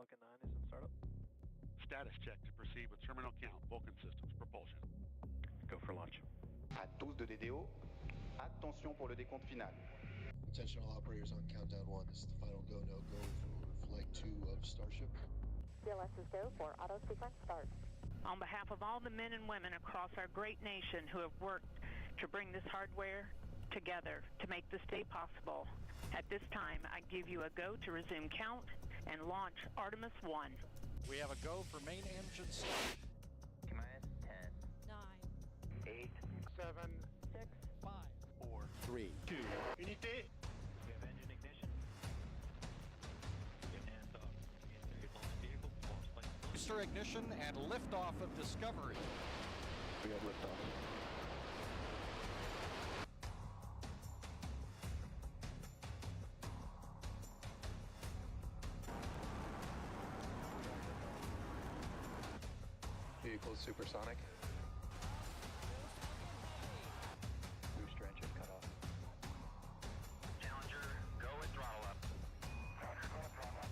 Falcon 9 is in startup. Status check to proceed with terminal count, Vulcan systems, propulsion. Go for launch. À tous de DDO, attention pour le décompte final. Attention all operators on countdown 1. This is the final go, no go for flight 2 of Starship. CLS is go for auto sequence start. On behalf of all the men and women across our great nation who have worked to bring this hardware together to make this day possible, at this time I give you a go to resume count and launch Artemis 1. We have a go for main engine start. Command 10, 9, 8, 7, 6, 5, 4, 3, 2. Unité. we have engine ignition. And launch vehicle, launch flight. Booster ignition and liftoff of Discovery. We got liftoff. Vehicle supersonic. Booster engine cut off. Challenger, go and throttle up. Roger, go and throttle up.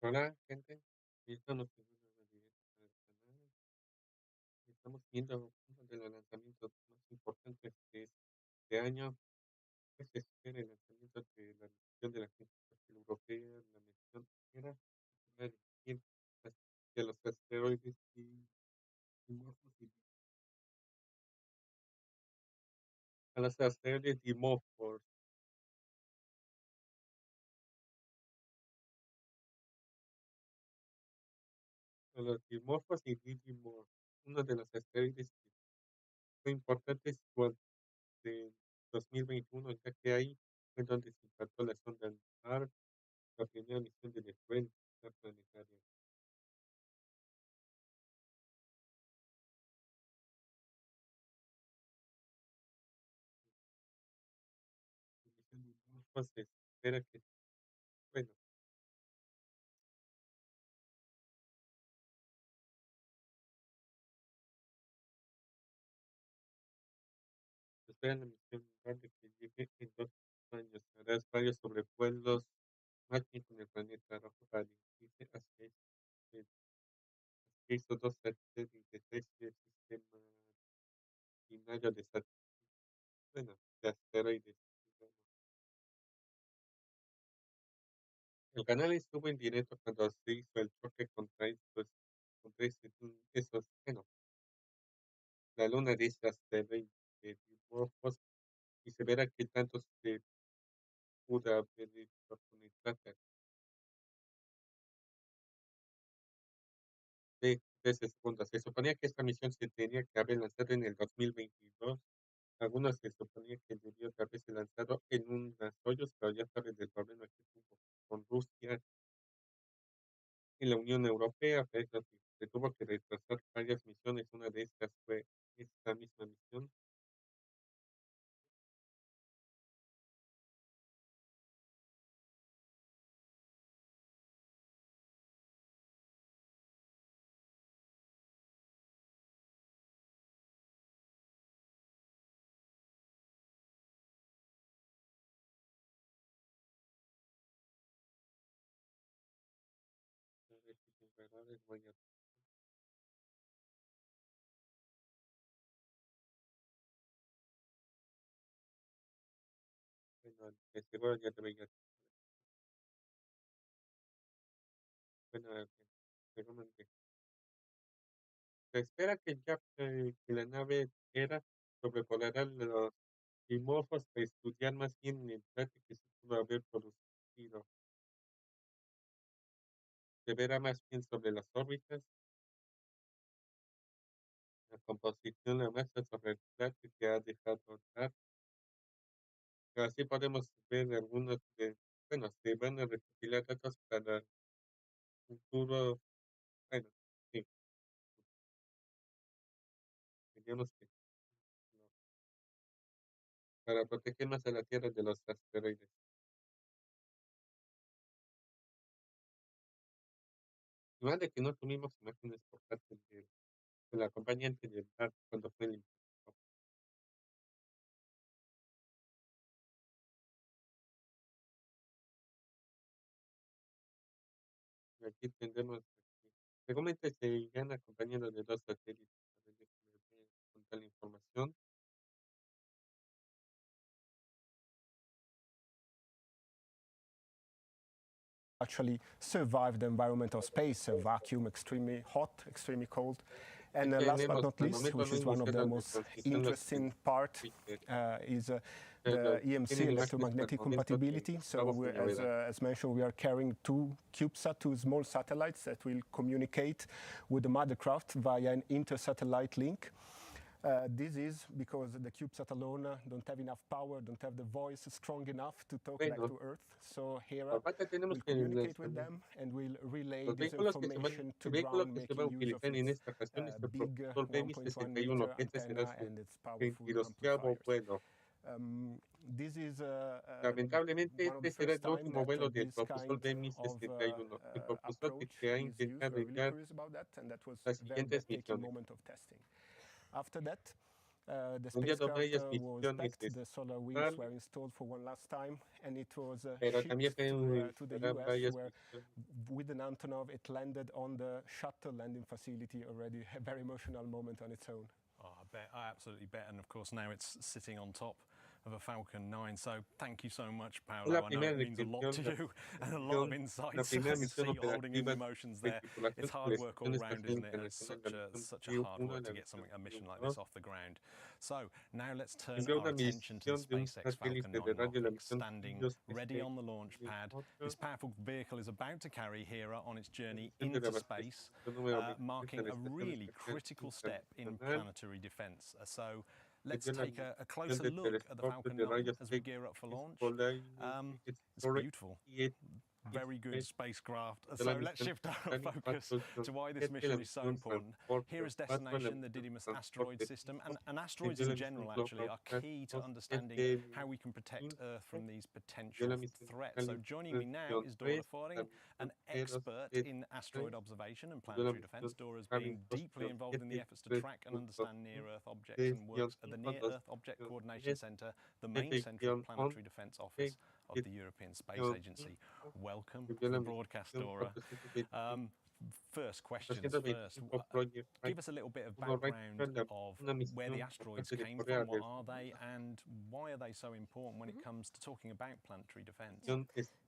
Hola, gente. Estamos en una directa del canal. Estamos viendo uno de los lanzamientos más importantes de este año. Que se espera el lanzamiento de la misión de la Agencia Espacial Europea, la misión Hera, que va a dirigir hacia los asteroides y Dimorphos a los asteroides Dimorphos. A los Dimorphos y Didymos, uno de los asteroides que fue importante durante 2021, ya que ahí fue donde se implantó la sonda LUNAR, la primera misión de defensa planetaria. La misión Dimorphos se espera que, bueno, se espera la misión grande que llegue en 2 años. Hará varios sobrevuelos mágicos con el planeta rojo para dirigirse hacia estos dos satélites de este sistema binario de de asteroides. Digamos. El canal estuvo en directo cuando se hizo el choque bueno, la luna de este asteroide de Dimorphos, y se verá qué tanto se pudo haber hecho con el cráter. De 13 segundos. Se suponía que esta misión se tenía que haber lanzado en el 2022. Algunos se suponía que debió de haberse lanzado en unos hoyos, pero ya saben del problema que tuvo con Rusia y la Unión Europea, pero se tuvo que retrasar varias misiones. Una de estas fue esta misma misión. A ver si sin errores voy a... Bueno, de seguro ya te veía. Bueno, seguramente. Se espera que que la nave Hera sobrevolará los dimorfos para estudiar más bien el dato que se pudo haber producido. Se verá más bien sobre las órbitas, la composición, la masa sobre el plato que ha dejado dar. Pero así podemos ver algunos se van a recopilar datos para el futuro, bueno, sí, digamos que no, para proteger más a la Tierra de los asteroides. Lástima de que no tuvimos imágenes por parte del acompañante de Bart cuando fue el impulso. Aquí tendremos, seguramente se irán acompañando de 2 satélites. A ver, déjame ver con tal información. Actually survive the environment of space, a vacuum, extremely hot, extremely cold. And Aquí last but tenemos, not al least, momento which no is one of the iniciaron de most transición los interesting part, is the pero EMC, tienen imágenes hasta el electromagnetic momento compatibility. que So, estamos sin novedad. as mentioned, we are carrying two small satellites that will communicate with the mothercraft via an inter-satellite link. This is because the CubeSat alone don't have enough power, don't have the voice strong enough to talk back Bueno, to Earth. So Hera aparte tenemos will que communicate with them and will relay los this vehículos que se van, information to el vehículo ground, que se va a making use of utilizar en its esta ocasión es el big propulsor 1.1 BEMI-61, meter que este será antenna su and its powerful 22º amplifiers. vuelo. This is Lamentablemente, one of the este será first el time último that vuelo del this propulsor kind of BEMI-61, el propulsor que approach se ha is used. intentado We're really ya curious about that, and that was las a very siguientes breathtaking misiones. moment of testing. After that, the Un día de spacecraft varias was misiones packed, the solar wings espaciales, were installed for one last time, and it was pero shipped también to the serán US, varias where misiones. with an Antonov it landed on the shuttle landing facility already, a very emotional moment on its own. Oh, I bet, I absolutely bet, and of course now it's sitting on top of a Falcon 9. So thank you so much, Paolo. I know it means a lot to you and a lot of insights. La primera I can see misión you holding in the operativa emotions de there. tripulación It's de hard la work all Estación round, Espacial isn't it? And it's Internacional, la such misión a hard P1, work to la get something, a mission like misión this off the ground. So now let's turn Envió our una attention to the misión de un SpaceX Falcon satélite 9 de radio, la rocket, misión standing Testigos, ready on the launch pad. This powerful vehicle is about to carry Hera on its journey into space, marking a really critical step in planetary defense. So let's take a closer look at the Falcon 9 as we gear up for launch. It's beautiful. Very good spacecraft. So let's shift our focus to why this mission is so important. Hera's destination, the Didymos asteroid system, and asteroids in general actually are key to understanding how we can protect Earth from these potential threats. So joining me now is Dora Foring, an expert in asteroid observation and planetary defense. Dora's been deeply involved in the efforts to track and understand near-Earth objects and works at the Near-Earth Object Coordination Center, the main centre of planetary defense office of the European Space Agency. Welcome to the broadcast, Dora. First questions first. Give us a little bit of background of where the asteroids came from, what are they, and why are they so important when it comes to talking about planetary defense?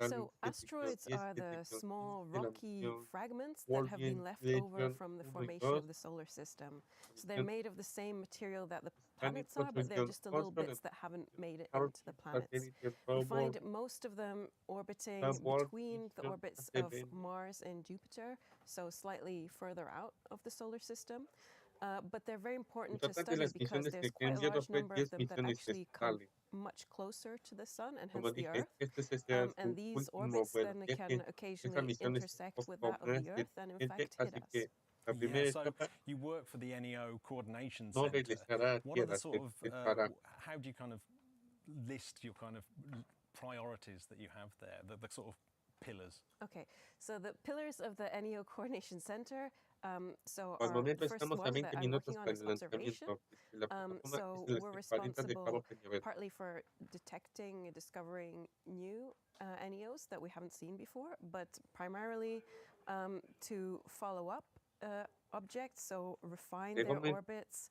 So asteroids are the small rocky fragments that have been left over from the formation of the solar system. So they're made of the same material that the planets are, but they're just the little bits that haven't made it into the planets. We find most of them orbiting between the orbits of Mars and Jupiter, so slightly further out of the solar system. But they're very important to study because there's quite a large number of them that actually come much closer to the sun and hence the Earth. And these orbits then can occasionally intersect with that of the Earth and in fact hit us. Yeah, so you work for the NEO Coordination Center. What are the sort of, how do you kind of list your kind of priorities that you have there, the sort of pillars? Okay, so the pillars of the NEO Coordination Center, so our first one that I'm working on is observation. So we're responsible partly for detecting and discovering new NEOs that we haven't seen before, but primarily to follow up objects, so refine their orbits,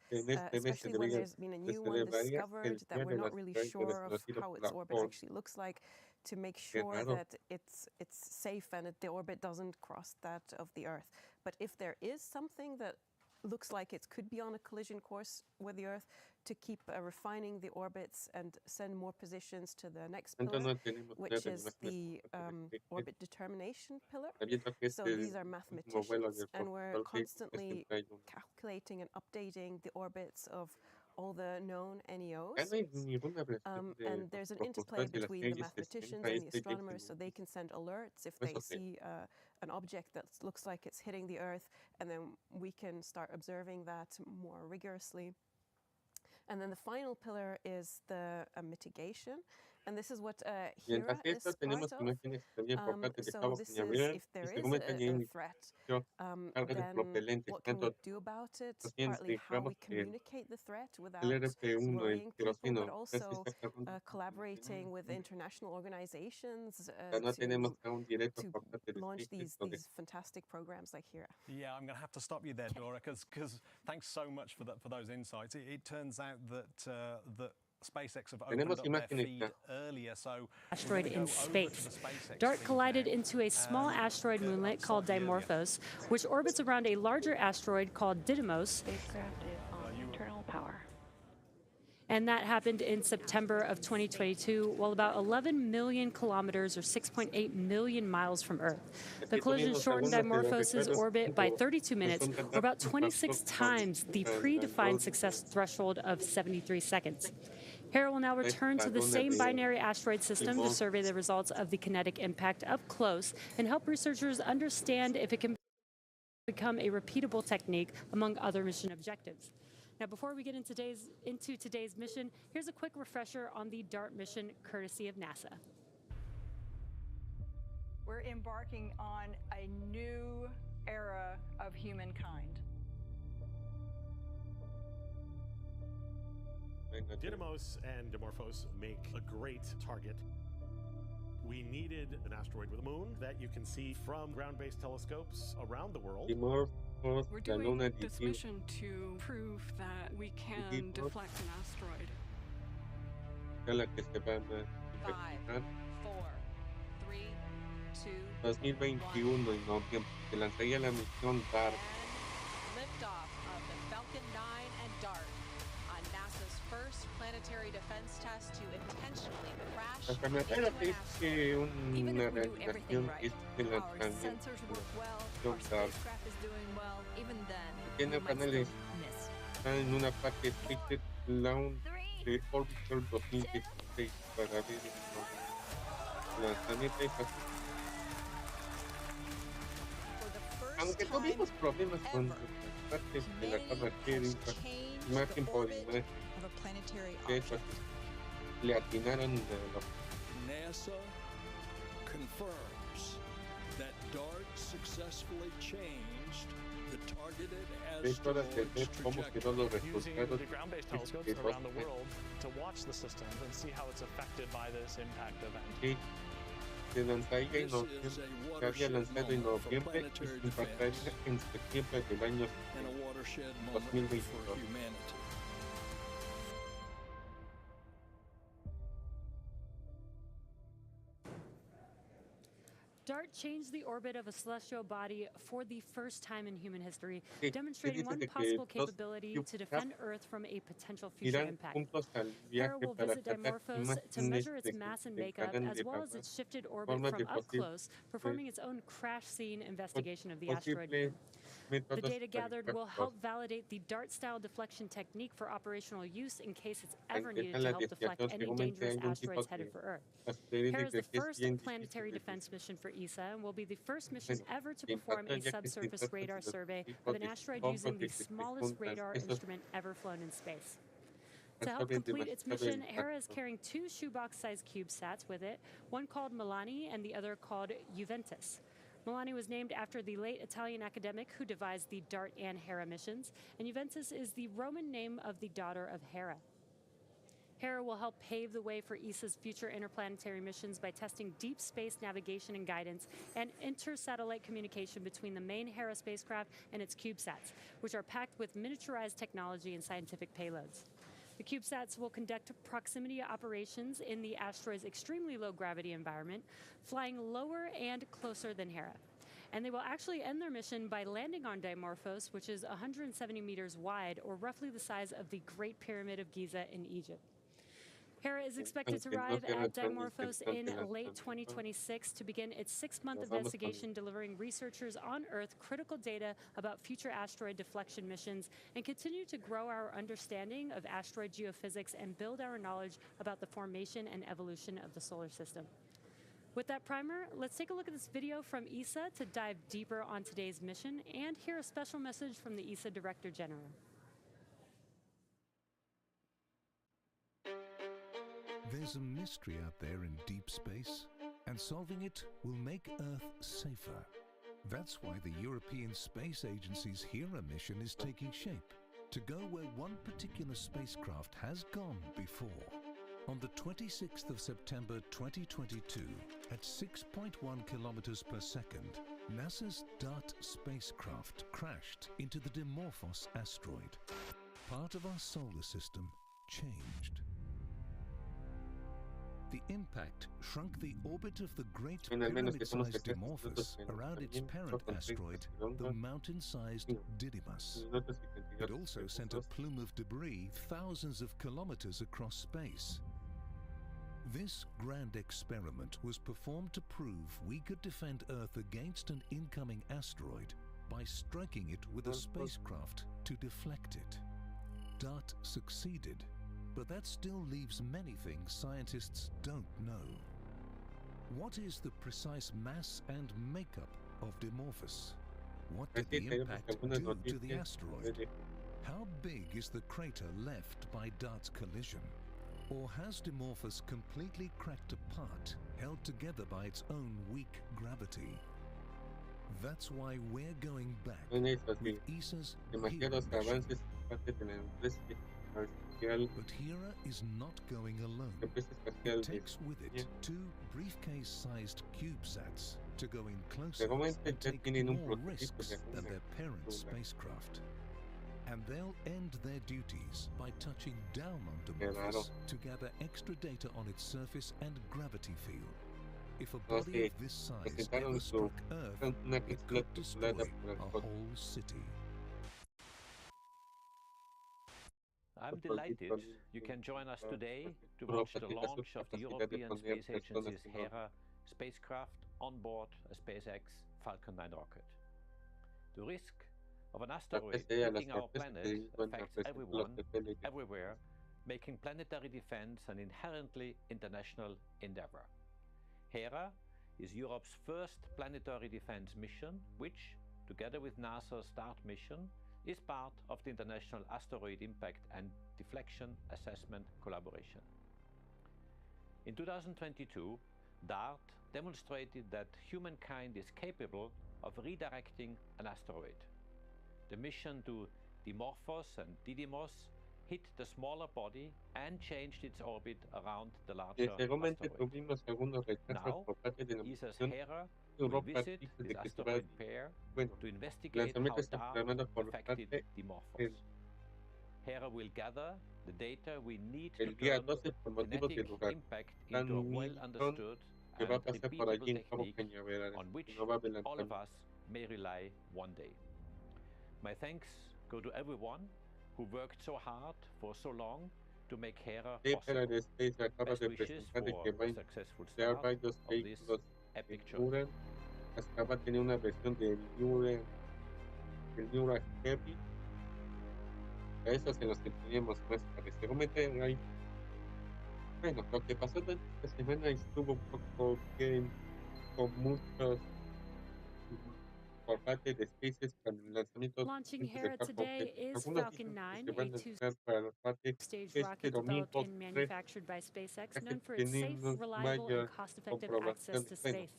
especially when there's been a new one discovered that we're not really sure of how its orbit actually looks like, to make sure that it's safe and that the orbit doesn't cross that of the Earth. But if there is something that looks like it could be on a collision course with the Earth, to keep refining the orbits and send more positions to the next pillar, which is the orbit determination pillar. So these are mathematicians, and we're constantly calculating and updating the orbits of all the known NEOs. And there's an interplay between the mathematicians and the astronomers, so they can send alerts if they see an object that looks like it's hitting the Earth, and then we can start observing that more rigorously. And then the final pillar is the mitigation, And this is what Mientras Hera is esto, tenemos part of. imágenes también importantes de So cabo this con is, llevará if y there se is comentan a en threat, carga de then propelentes, what can we tanto do about it? los bienes Partly how we digamos que communicate the threat without el RP1, el worrying people, but queroseno, also casi está collaborating with international organizations no tenemos aún directo to por parte de launch SpaceX these fantastic programs like Hera. Yeah, I'm going to have to stop you there, Dora, because thanks so much for those insights. It turns out that SpaceX have opened up their feed earlier, so asteroid in space. DART collided into a small asteroid moonlet called Dimorphos, which orbits around a larger asteroid called Didymos. Spacecraft is on internal power. And that happened in September of 2022, while about 11 million kilometers or 6.8 million miles from Earth. The collision shortened Dimorphos' orbit by 32 minutes, or about 26 times the predefined success threshold of 73 seconds. Hera will now return to the same binary asteroid system to survey the results of the kinetic impact up close and help researchers understand if it can become a repeatable technique among other mission objectives. Now, before we get into today's mission, here's a quick refresher on the DART mission courtesy of NASA. We're embarking on a new era of humankind. Didymos and Dimorphos make a great target. We needed an asteroid with a moon that you can see from ground-based telescopes around the world. We're doing this mission to prove that we can deflect an asteroid. 5, 4, 3, 2, 2021 en noviembre se lanzaría la misión DART. Liftoff of the Falcon 9 and DART on NASA's first planetary defense test to intentionally crash La carretera es que una realización es el Our lanzamiento sensors work well, de our la misión DART. spacecraft is doing well, even then, Tiene we might paneles, still miss. está en una parte Expected Launch de Orbital 2016 para ver el lanzamiento. Aunque tuvimos problemas con las partes de la cámara imagen por imagen, Of a planetary que eso le atinaron de los NASA confirms that DART successfully changed the targeted asteroid's cómo quedó los Using resultados the ground-based telescopes around the world to watch the system and see how it's affected by this impact event. Sí, se lanzaría en noviembre, se había lanzado en noviembre y se impactaría en septiembre del año and a watershed moment 2022. for humanity. DART changed the orbit of a celestial body for the first time in human history, Sí, demonstrating se one dice que possible dos capability to CubeSats defend Earth from a potential future irán impact. juntos al Hera viaje will para visit sacar Dimorphos to imágenes measure its de mass and que makeup, darán as de well as bajar its shifted orbit formas de from up posible close, performing its own crash scene investigation of the asteroid. posibles The métodos data para gathered evitar will cosas. help validate the DART-style deflection technique for operational use in case it's ever Aunque needed tal to la help deflect desviación any según dangerous algún tipo asteroids de headed for Earth. asteroide Hera is que the sí es first bien planetary difícil de defense mission for ESA and will be the first mission Bueno, ever to el perform a impacto ya que se subsurface trata de radar los survey tipos of an de asteroid combos using the que se smallest juntan. radar Esos instrument ever flown in space. To help asteroides complete its demasiado mission, Hera is impacto. carrying 2 shoebox-sized CubeSats with it, one called Milani and the other called Juventus. Milani was named after the late Italian academic who devised the DART and Hera missions, and Juventus is the Roman name of the daughter of Hera. Hera will help pave the way for ESA's future interplanetary missions by testing deep space navigation and guidance and inter-satellite communication between the main Hera spacecraft and its CubeSats, which are packed with miniaturized technology and scientific payloads. The CubeSats will conduct proximity operations in the asteroid's extremely low gravity environment, flying lower and closer than Hera. And they will actually end their mission by landing on Dimorphos, which is 170 meters wide, or roughly the size of the Great Pyramid of Giza in Egypt. Hera is expected to arrive at Dimorphos in late 2026 to begin its 6-month investigation, delivering researchers on Earth critical data about future asteroid deflection missions and continue to grow our understanding of asteroid geophysics and build our knowledge about the formation and evolution of the solar system. With that primer, let's take a look at this video from ESA to dive deeper on today's mission and hear a special message from the ESA Director General. There's a mystery out there in deep space, and solving it will make Earth safer. That's why the European Space Agency's Hera mission is taking shape, to go where one particular spacecraft has gone before. On the 26th of September 2022, at 6.1 kilometers per second, NASA's DART spacecraft crashed into the Dimorphos asteroid. Part of our solar system changed. The impact shrunk the orbit of the great pyramid-sized Dimorphos around its parent asteroid, the mountain-sized Didymos. It also sent a plume of debris thousands of kilometers across space. This grand experiment was performed to prove we could defend Earth against an incoming asteroid by striking it with a spacecraft to deflect it. DART succeeded, but that still leaves many things scientists don't know. What is the precise mass and makeup of Dimorphos? What did the impact do to the asteroid? How big is the crater left by DART's collision? Or has Dimorphos completely cracked apart, held together by its own weak gravity? That's why we're going back with ESA's Hera mission. But Hera is not going alone. It takes with it two briefcase-sized CubeSats to go in closer and take more risks than their parent spacecraft. And they'll end their duties by touching down on Dimorphos to gather extra data on its surface and gravity field. If a body of this size ever struck Earth, it could destroy a whole city. I'm delighted you can join us today to watch the launch of the European Space Agency's Hera spacecraft on board a SpaceX Falcon 9 rocket. The risk of an asteroid hitting our planet affects everyone, everywhere, making planetary defense an inherently international endeavor. Hera is Europe's first planetary defense mission, which, together with NASA's DART mission, is part of the International Asteroid Impact and Deflection Assessment Collaboration. In 2022, DART demonstrated that humankind is capable of redirecting an asteroid. The mission to Dimorphos and Didymos hit the smaller body and changed its orbit around the larger asteroid. Now, ESA's Hera will visit this asteroid pair to investigate how DART affected Dimorphos. Hera will gather the data we need to turn kinetic impact into a well-understood and repeatable technique on which all of us may rely one day. My thanks go to everyone who worked so hard for so long to make Hera possible. Best wishes for a successful start of this epic journey. Hasta va a tener una versión del Neura Heavy. A esos en los que teníamos más seguramente hay. Bueno, lo que pasó durante esta semana estuvo un poco bien con muchos por parte de SpaceX con el lanzamiento Launching Hera today is Falcon 9, a two-stage rocket developed and manufactured by SpaceX, known for its safe, reliable, and cost-effective access to space.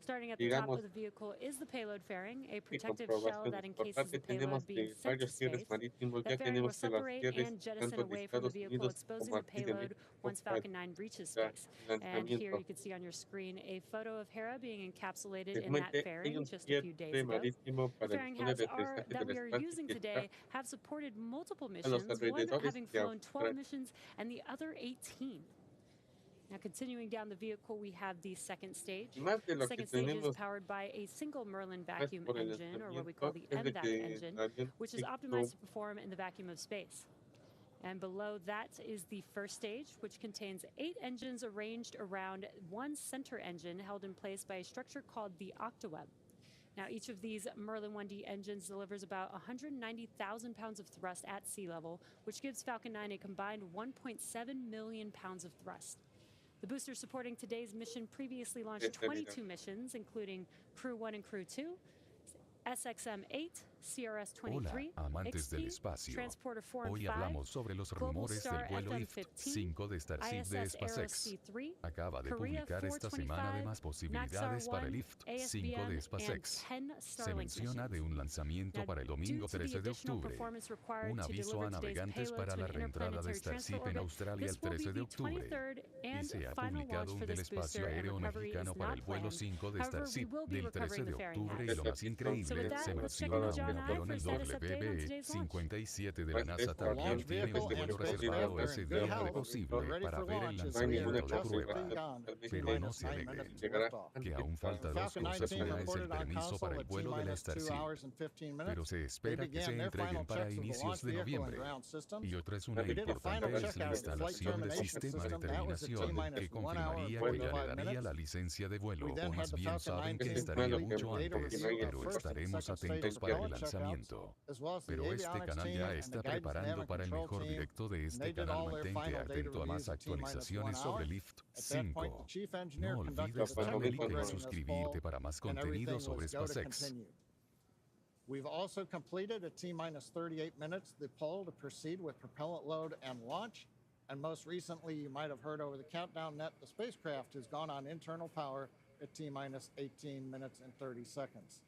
Starting at the top of the vehicle is the payload fairing, a protective shell that encases the payload being sent to space. The fairing will separate and jettison away from the vehicle, exposing the payload once Falcon 9 reaches space. And here you can see on your screen a photo of Hera being encapsulated in that fairing just a few days ago. The fairing halves that we are using today have supported multiple missions, one having flown 12 missions and the other 18. Now, continuing down the vehicle, we have the second stage. The second stage is powered by a single Merlin vacuum engine, or what we call the MVAC engine, which is optimized to perform in the vacuum of space. And below that is the first stage, which contains 8 engines arranged around one center engine held in place by a structure called the Octaweb. Now, each of these Merlin 1D engines delivers about 190,000 pounds of thrust at sea level, which gives Falcon 9 a combined 1.7 million pounds of thrust. The booster supporting today's mission previously launched 22 missions, including Crew 1 and Crew 2, SXM-8, CRS-23, Hola, amantes del espacio. Hoy hablamos sobre los rumores del vuelo IFT-5 de Starship de SpaceX. Acaba de publicar esta semana de más posibilidades para el IFT-5 de SpaceX. Se menciona de un lanzamiento para el domingo 13 de octubre, un aviso a navegantes para la reentrada de Starship en Australia el 13 de octubre, y se ha publicado un del espacio aéreo mexicano para el vuelo 5 de Starship del 13 de octubre, y lo más increíble, se menciona un avión, el WB-57 de la NASA, también tiene un vuelo reservado ese día de posible para ver el lanzamiento de prueba. Pero no se alegren, que aún falta dos cosas. Una es el permiso para el vuelo de la Starship, pero se espera que se entreguen para inicios de noviembre. Y otra es una importante, es la instalación de sistema de terminación, que confirmaría que ya le daría la licencia de vuelo, o más bien saben que estaría mucho antes, pero estaremos atentos para el lanzamiento. Pero este canal ya está preparando para el mejor directo de este canal. Mantente atento a más actualizaciones sobre el IFT-5. No olvides darle like y suscribirte para más contenido sobre SpaceX. We've also completed at T-minus 38 minutes the poll to proceed with propellant load and launch. And most recently, you might have heard over the countdown net, the spacecraft has gone on internal power at T-minus 18 minutes and 30 seconds.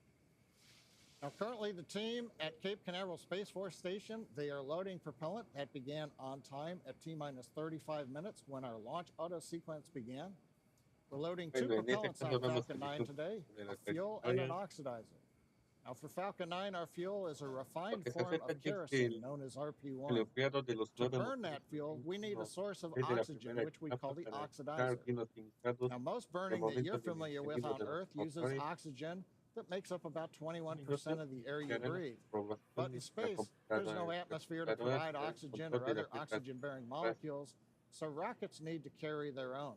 Now, currently, the team at Cape Canaveral Space Force Station, they are loading propellant. That began on time at T-minus 35 minutes when our launch auto sequence began. We're loading two propellants on Falcon 9 today, a fuel and an oxidizer. Now, for Falcon 9, our fuel is a refined form of kerosene known as RP1. To burn that fuel, we need a source of oxygen, which we call the oxidizer. Now, most burning that you're familiar with on Earth uses oxygen that makes up about 21% of the air you breathe. But in space, there's no atmosphere to provide oxygen or other oxygen-bearing molecules, so rockets need to carry their own.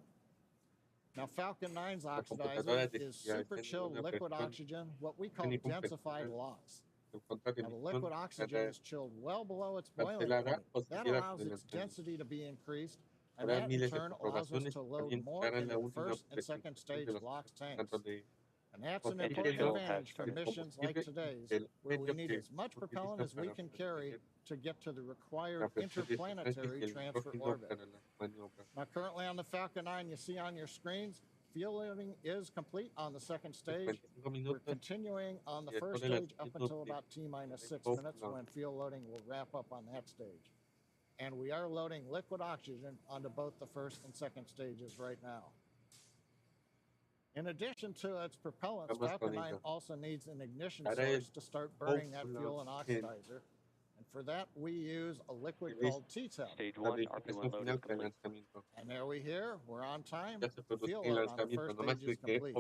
Now, Falcon 9's oxidizer is super chilled liquid oxygen, what we call densified LOX. Now, the liquid oxygen is chilled well below its boiling point. That allows its density to be increased, and that in turn allows us to load more in the first and second stage LOX tanks. And that's an important advantage for missions like today's, where we need as much propellant as we can carry to get to the required interplanetary transfer orbit. Now, currently on the Falcon 9, you see on your screens, fuel loading is complete on the second stage. We're continuing on the first stage up until about T-minus 6 minutes when fuel loading will wrap up on that stage. And we are loading liquid oxygen onto both the first and second stages right now. In addition to its propellants, Falcon 9 also needs an ignition source to start burning that fuel and oxidizer. And for that, we use a liquid called T-tab. Stage 1, RP1 load is complete. And there we hear, we're on time. Fuel load on the first stage is complete.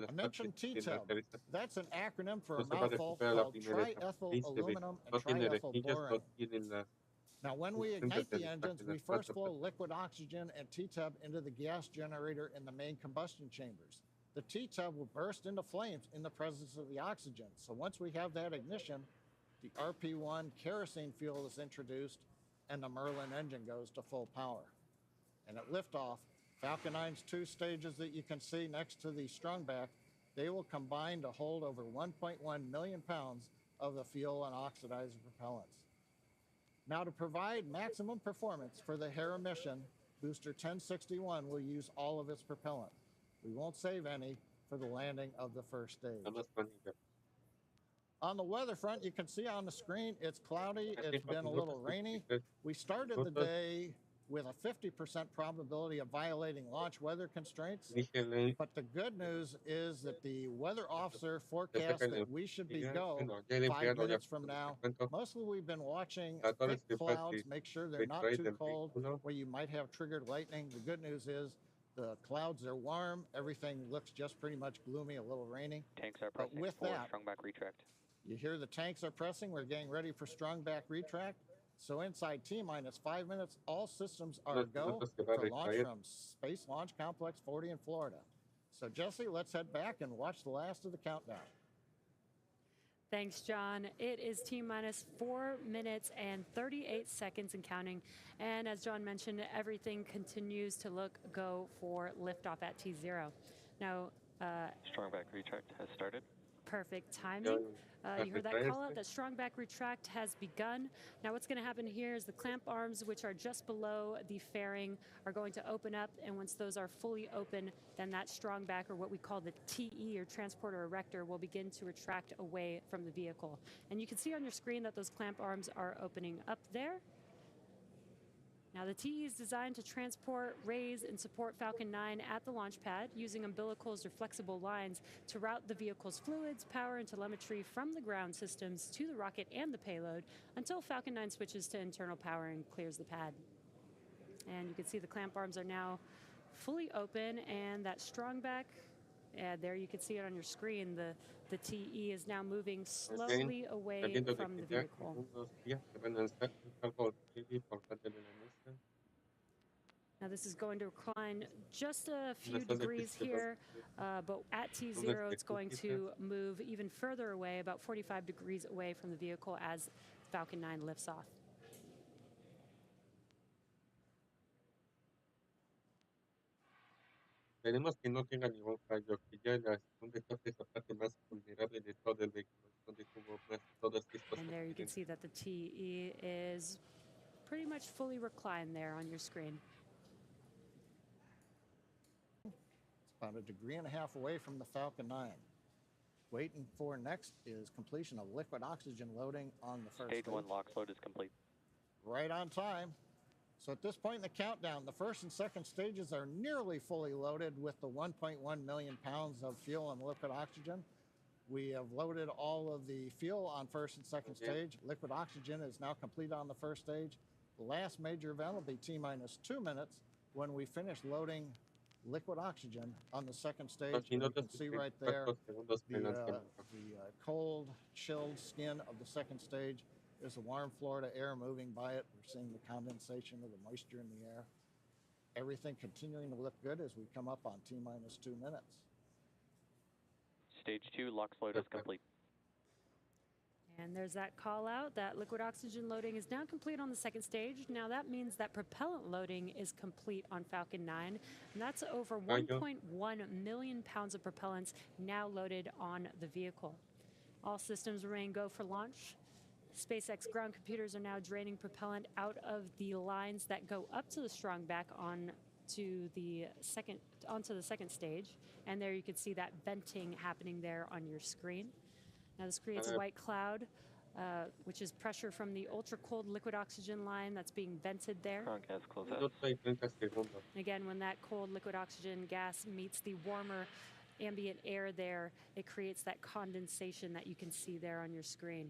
I mentioned T-tab. That's an acronym for a mouthful called triethyl aluminum and triethyl borane. Now, when we ignite the engines, we first flow liquid oxygen and T-tab into the gas generator in the main combustion chambers. The T-tab will burst into flames in the presence of the oxygen. So once we have that ignition, the RP1 kerosene fuel is introduced and the Merlin engine goes to full power. And at liftoff, Falcon 9's two stages that you can see next to the strung back, they will combine to hold over 1.1 million pounds of the fuel and oxidizer propellants. Now, to provide maximum performance for the Hera mission, Booster 1061 will use all of its propellant. We won't save any for the landing of the first stage. On the weather front, you can see on the screen, it's cloudy, it's been a little rainy. We started the day with a 50% probability of violating launch weather constraints. But the good news is that the weather officer forecast that we should be go 5 minutes from now. Mostly we've been watching thick clouds, make sure they're not too cold, where you might have triggered lightning. The good news is the clouds are warm. Everything looks just pretty much gloomy, a little rainy. Tanks are pressing for strung back retract. You hear the tanks are pressing. We're getting ready for strung back retract. So inside T-minus 5 minutes, all systems are go for launch from Space Launch Complex 40 in Florida. So Jesse, let's head back and watch the last of the countdown. Thanks, John. It is T-minus 4 minutes and 38 seconds and counting. And as John mentioned, everything continues to look go for liftoff at T0. Now, strong back retract has started. perfect timing. You heard that call out, that strong back retract has begun. Now what's going to happen here is the clamp arms, which are just below the fairing, are going to open up, and once those are fully open, then that strong back, or what we call the TE, or transporter erector, will begin to retract away from the vehicle. And you can see on your screen that those clamp arms are opening up there. Now the TE is designed to transport, raise, and support Falcon 9 at the launch pad using umbilicals or flexible lines to route the vehicle's fluids, power, and telemetry from the ground systems to the rocket and the payload until Falcon 9 switches to internal power and clears the pad. And you can see the clamp arms are now fully open, and that strong back, there you can see it on your screen, the TE is now moving slowly away from the vehicle. Now this is going to recline just a few degrees here, but at T0 it's going to move even further away, about 45 degrees away from the vehicle as Falcon 9 lifts off. Esperemos que no tenga ningún fallo, que ya donde está esa parte más vulnerable de todo el vehículo, donde tuvo más todas estas. And there you can see that the TE is pretty much fully reclined there on your screen. It's about 1.5 degrees away from the Falcon 9. Waiting for next is completion of liquid oxygen loading on the first stage. Stage 1 LOX load is complete. Right on time. So at this point in the countdown, the first and second stages are nearly fully loaded with the 1.1 million pounds of fuel and liquid oxygen. We have loaded all of the fuel on first and second stage. Liquid oxygen is now complete on the first stage. The last major event will be T-minus 2 minutes when we finish loading liquid oxygen on the second stage. You can see right there the cold, chilled skin of the second stage. There's the warm Florida air moving by it. We're seeing the condensation of the moisture in the air. Everything continuing to look good as we come up on T-minus 2 minutes. Stage 2 LOX load is complete. And there's that call out that liquid oxygen loading is now complete on the second stage. Now that means that propellant loading is complete on Falcon 9. And that's over 1.1 million pounds of propellants now loaded on the vehicle. All systems remain go for launch. SpaceX ground computers are now draining propellant out of the lines that go up to the strong back onto the second stage. And there you can see that venting happening there on your screen. Now this creates a white cloud, which is pressure from the ultra-cold liquid oxygen line that's being vented there. Again, when that cold liquid oxygen gas meets the warmer ambient air there, it creates that condensation that you can see there on your screen.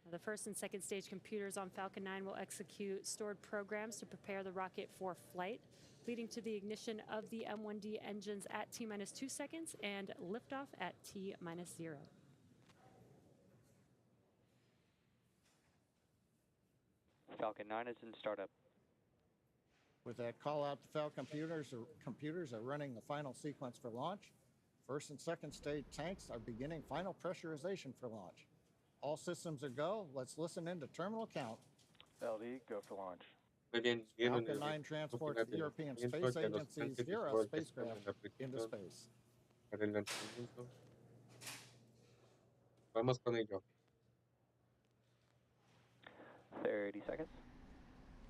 Now, the first and second stage computers on Falcon 9 will execute stored programs to prepare the rocket for flight, leading to the ignition of the M1D engines at T-minus 2 seconds and liftoff at T-minus 0. Falcon 9 is in startup. With that call out, the Falcon computers are running the final sequence for launch. First and second stage tanks are beginning final pressurization for launch. All systems are go. Let's listen into terminal count. LD, go for launch. Falcon 9 transports the European Space Agency's Hera spacecraft into space. Vamos con ello. 30 seconds.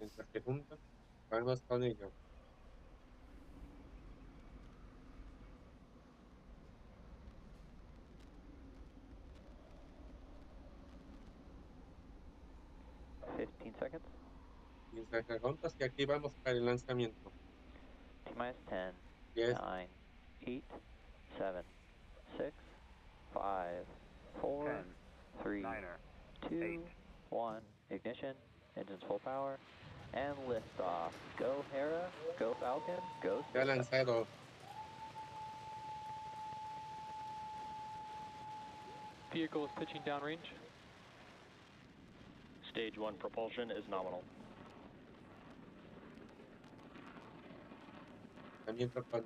30 segundos. Vamos con ello. Seconds. 15 segundos y aquí vamos para el lanzamiento. T-minus 10, 10, 9, 8, 7, 6, 5, 4, 3, 2, 1. Ignition, engines full power, and liftoff. Go Hera, go Falcon, go SpaceX. Ya lanzado. Vehicle is pitching downrange. Stage 1 propulsion is nominal. Lanzamiento con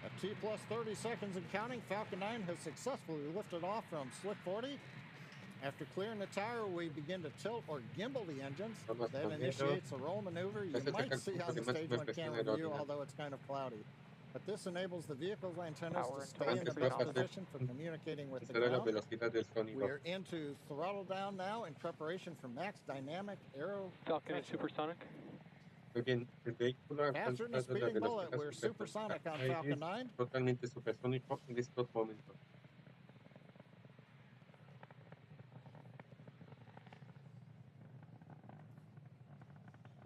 At T plus 30 seconds and counting, Falcon 9 has successfully lifted off from Slick 40 After clearing the tower, we begin to tilt or gimbal the engines. That initiates a roll maneuver you might see on the stage one camera view, although it's kind of cloudy. But this enables the vehicle's antennas to stay in the best position for communicating with the ground. We are into throttle down now in preparation for max dynamic aero. Falcon is supersonic. Faster than a speeding bullet, we're supersonic on Falcon 9. Totalmente supersónico en estos momentos.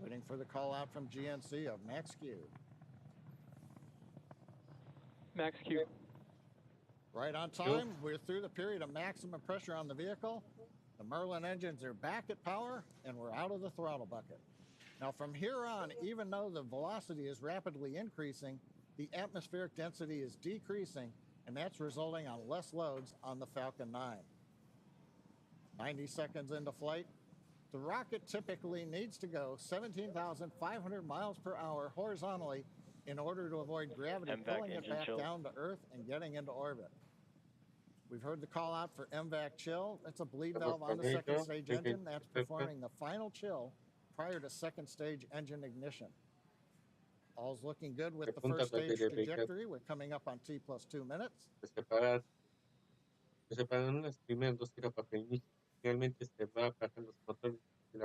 Waiting for the call out from GNC of Max Q. Max Q. Right on time. We're through the period of maximum pressure on the vehicle. The Merlin engines are back at power, and we're out of the throttle bucket. Now, from here on, even though the velocity is rapidly increasing, the atmospheric density is decreasing, and that's resulting on less loads on the Falcon 9. 90 seconds into flight, the rocket typically needs to go 17,500 miles per hour horizontally in order to avoid gravity pulling it back down to Earth and getting into orbit. We've heard the call out for MVAC chill. That's a bleed valve on the second stage engine that's performing the final chill prior to second stage engine ignition. All's looking good with the first stage trajectory. We're coming up on T+2 minutes.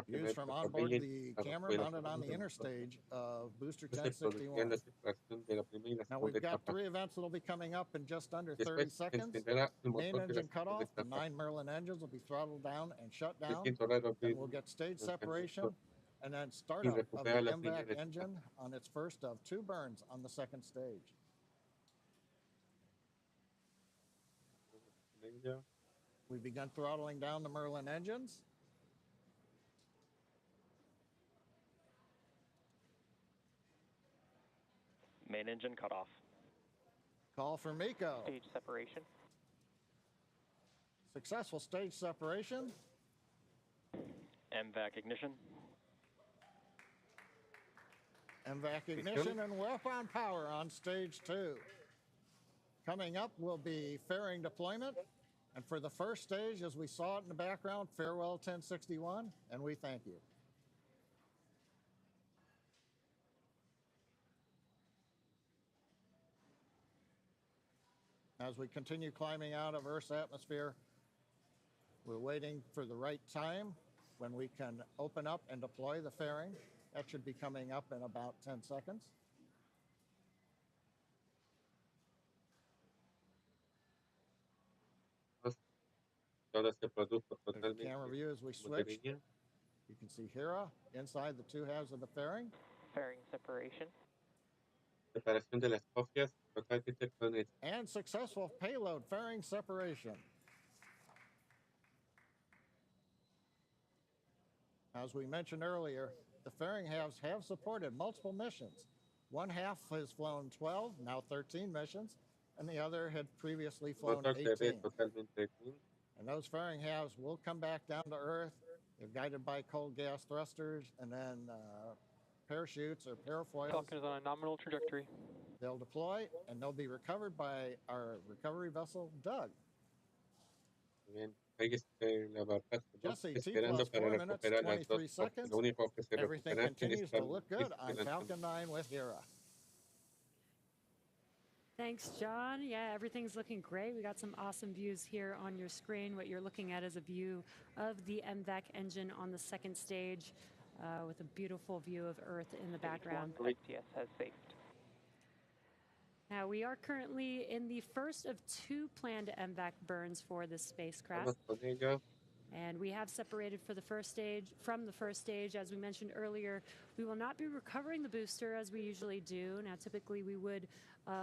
Views from onboard the camera mounted on the inner stage of Booster 1061. Now we've got 3 events that will be coming up in just under 30 seconds. Main engine cutoff. The 9 Merlin engines will be throttled down and shut down. Then we'll get stage separation and then startup of the MVAC engine on its first of 2 burns on the second stage. We've begun throttling down the Merlin engines. Main engine cut off. Call for MECO. Stage separation. Successful stage separation. MVAC ignition. MVAC ignition and weapon power on stage 2. Coming up will be fairing deployment. And for the first stage, as we saw it in the background, farewell 1061, and we thank you. As we continue climbing out of Earth's atmosphere, we're waiting for the right time when we can open up and deploy the fairing. That should be coming up in about 10 seconds. Camera view as we switch. You can see Hera inside the 2 halves of the fairing. Fairing separation. Separación de las copias totalmente con el. And successful payload fairing separation. As we mentioned earlier, the fairing halves have supported multiple missions. One half has flown 12, now 13 missions, and the other had previously flown 18. And those fairing halves will come back down to Earth. They're guided by cold gas thrusters and then parachutes or parafoils. Falcon is on a nominal trajectory. They'll deploy and they'll be recovered by our recovery vessel, Doug. Jesse, T+4 minutes, 23 seconds. Everything continues to look good on Falcon 9 with Hera. Thanks, John. Yeah, everything's looking great. We got some awesome views here on your screen. What you're looking at is a view of the MVAC engine on the second stage with a beautiful view of Earth in the background. Yes, has saved. Now, we are currently in the first of 2 planned MVAC burns for this spacecraft. And we have separated from the first stage. As we mentioned earlier, we will not be recovering the booster as we usually do. Now, typically we would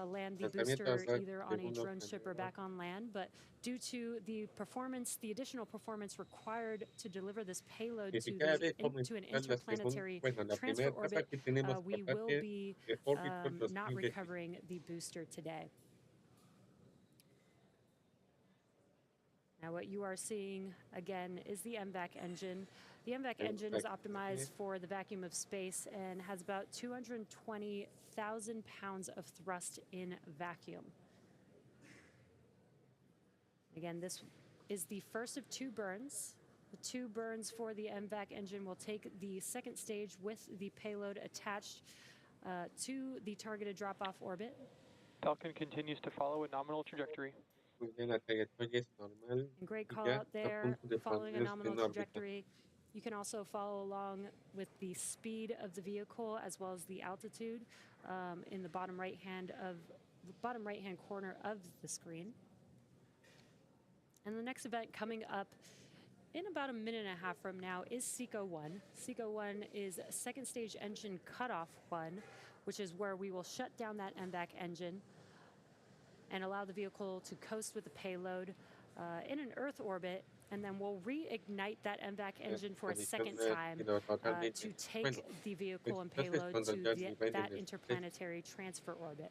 land the booster either on a drone ship or back on land, but due to the additional performance required to deliver this payload to an interplanetary transfer orbit, we will be not recovering the booster today. Now what you are seeing, again, is the MVAC engine. The MVAC engine is optimized for the vacuum of space and has about 220,000 pounds of thrust in vacuum. Again, this is the first of 2 burns. The 2 burns for the MVAC engine will take the second stage with the payload attached to the targeted drop-off orbit. Falcon continues to follow a nominal trajectory. La trayectoria es normal. And great Y call ya out a there, punto de following a ponerse nominal en órbita. trajectory. You can also follow along with the speed of the vehicle as well as the altitude in the bottom right-hand corner of the screen. And the next event coming up in about a minute and a half from now is SECO 1. SECO 1 is second stage engine cutoff 1, which is where we will shut down that MVAC engine and allow the vehicle to coast with the payload in an Earth orbit, and then we'll reignite that MVAC engine for a second time to take the vehicle and payload to that interplanetary transfer orbit.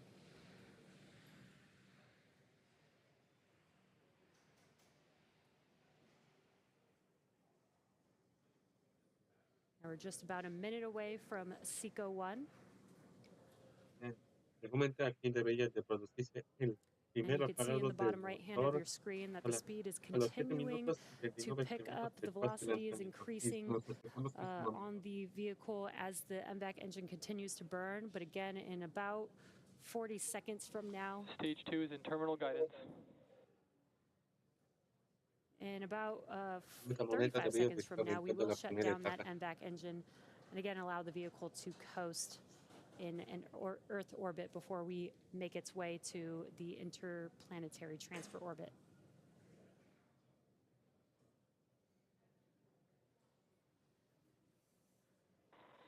We're just about a minute away from SECO 1. And you can see in the bottom right hand of your screen that the speed is continuing to pick up. The velocity is increasing on the vehicle as the MVAC engine continues to burn. But again, in about 40 seconds from now. Stage 2 is in terminal guidance. In about 35 seconds from now, we will shut down that MVAC engine and again allow the vehicle to coast in an Earth orbit before we make its way to the interplanetary transfer orbit.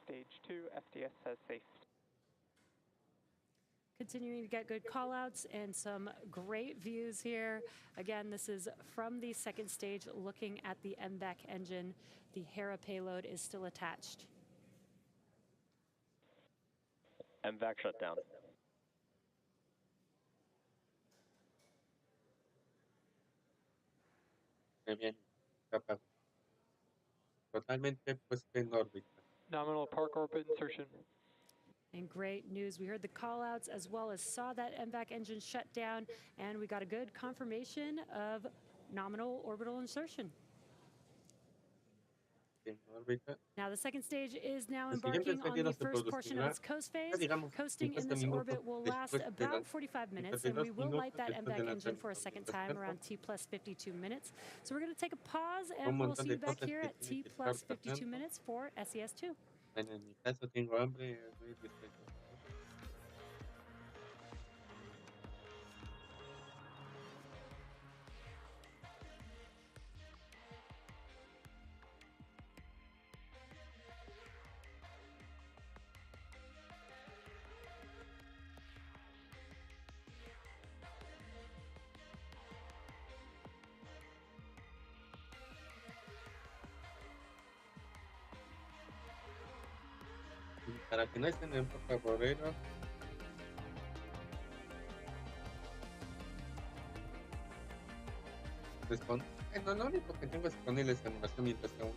Stage 2, SDS says safe. Continuing to get good callouts and some great views here. Again, this is from the second stage looking at the MVAC engine. The Hera payload is still attached. MVAC shut down. Bien, capaz. Totalmente puesto en órbita. Nominal park orbit insertion. And great news, we heard the callouts as well as saw that MVAC engine shut down, and we got a good confirmation of nominal orbital insertion. Now the second stage is now embarking on the first portion of its coast phase. Coasting in this orbit will last about 45 minutes, and we will light that MVAC engine for a second time around T plus 52 minutes. So we're going to take a pause, and we'll see you back here at T plus 52 minutes for SES2. En mi caso tengo hambre, estoy dispuesto. Para que no estén en poca borrero. Bueno, lo único que tengo es ponerles animación mientras que aún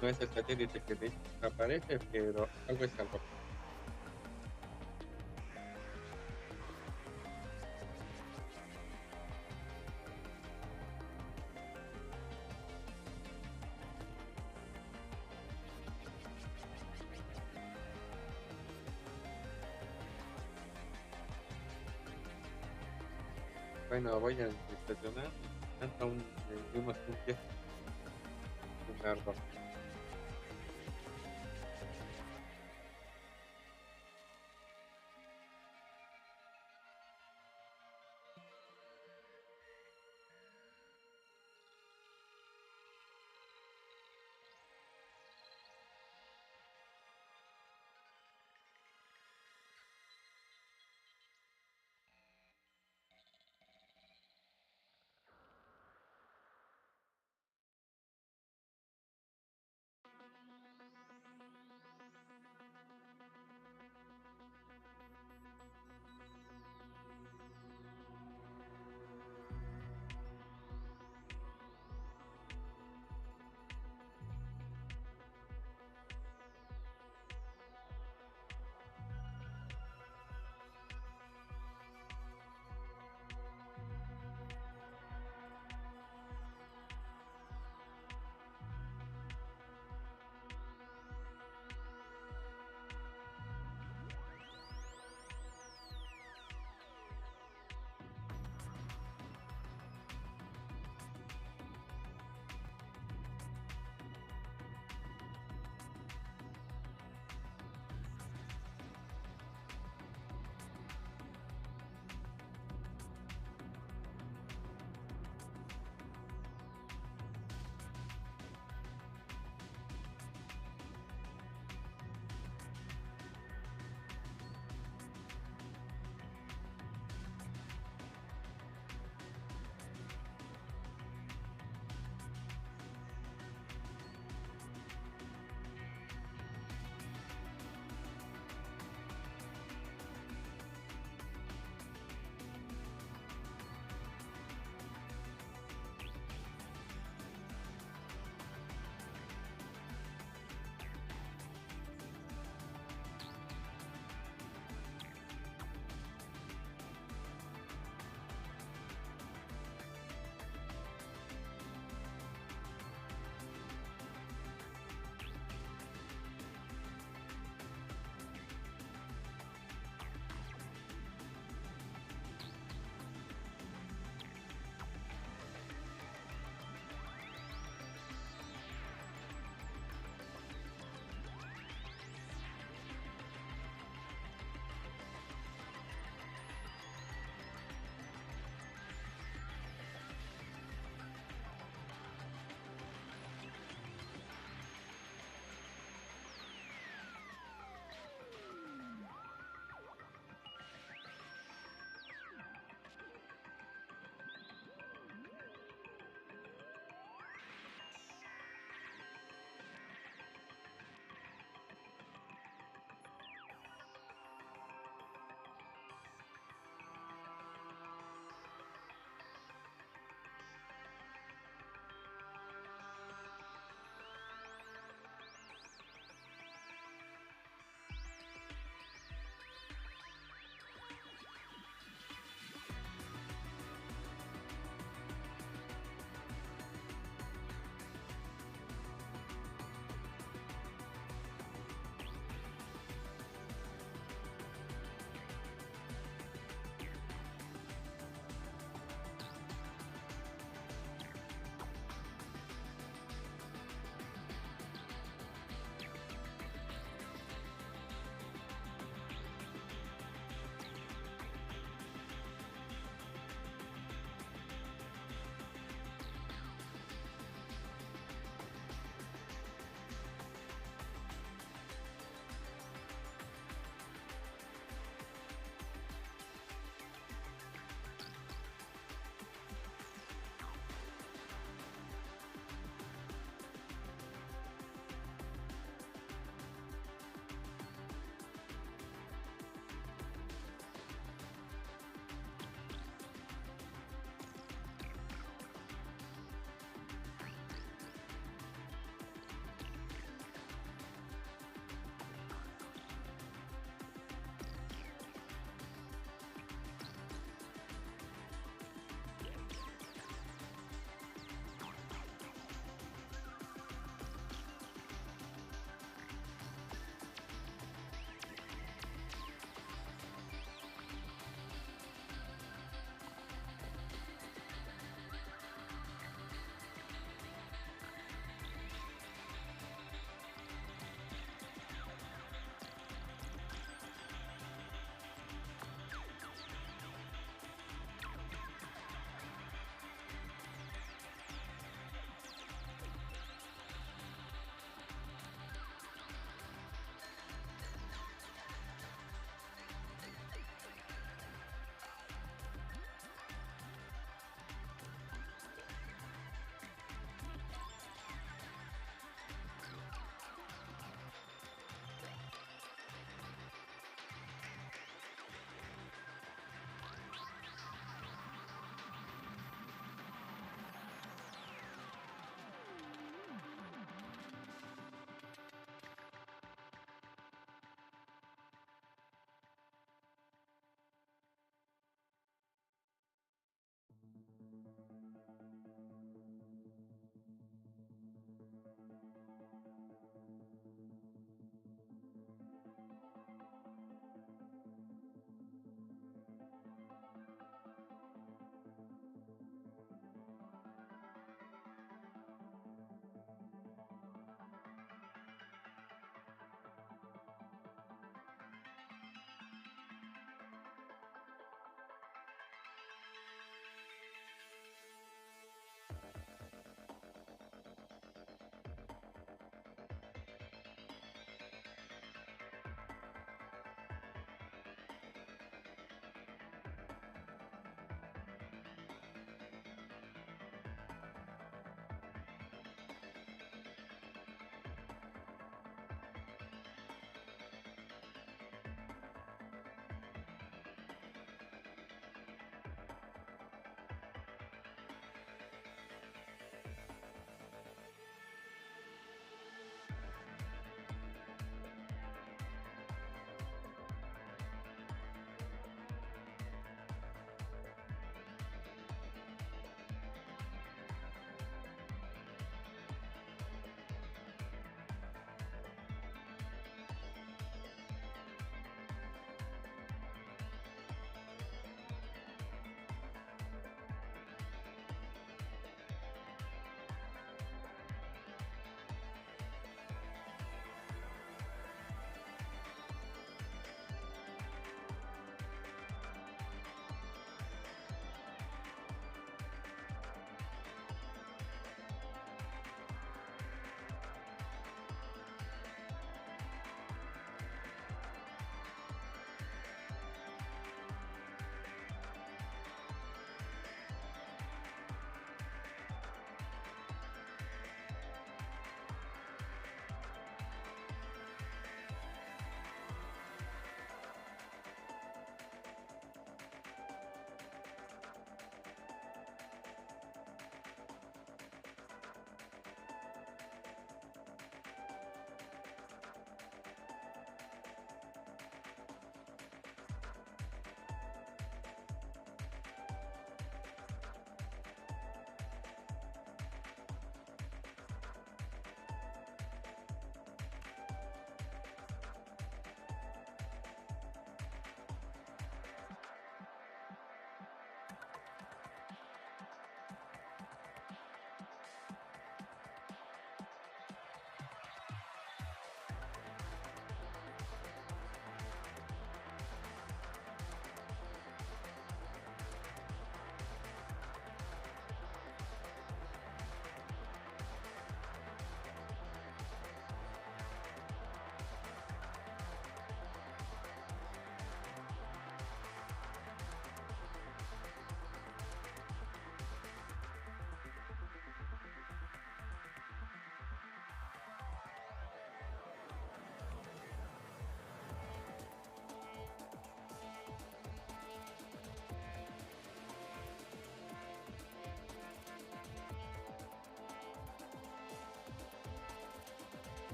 no es el satélite que aparece, pero algo es algo. Bueno, voy a estacionar. Hasta un largo.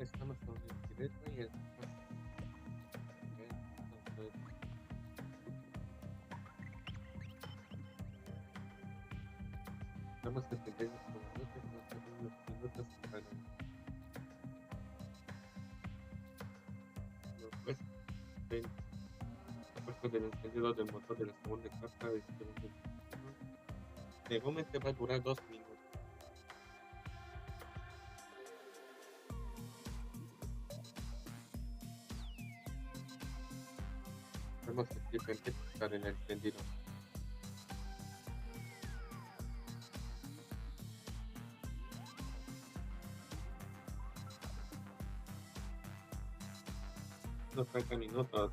estamos a una derecha y el estamos entendiendo unos minutos para pues el puesto del encendido del motor de la segunda capa del segundo seguramente va a durar 2 minutos. Vamos a empezar el encendido. Nos faltan minutos.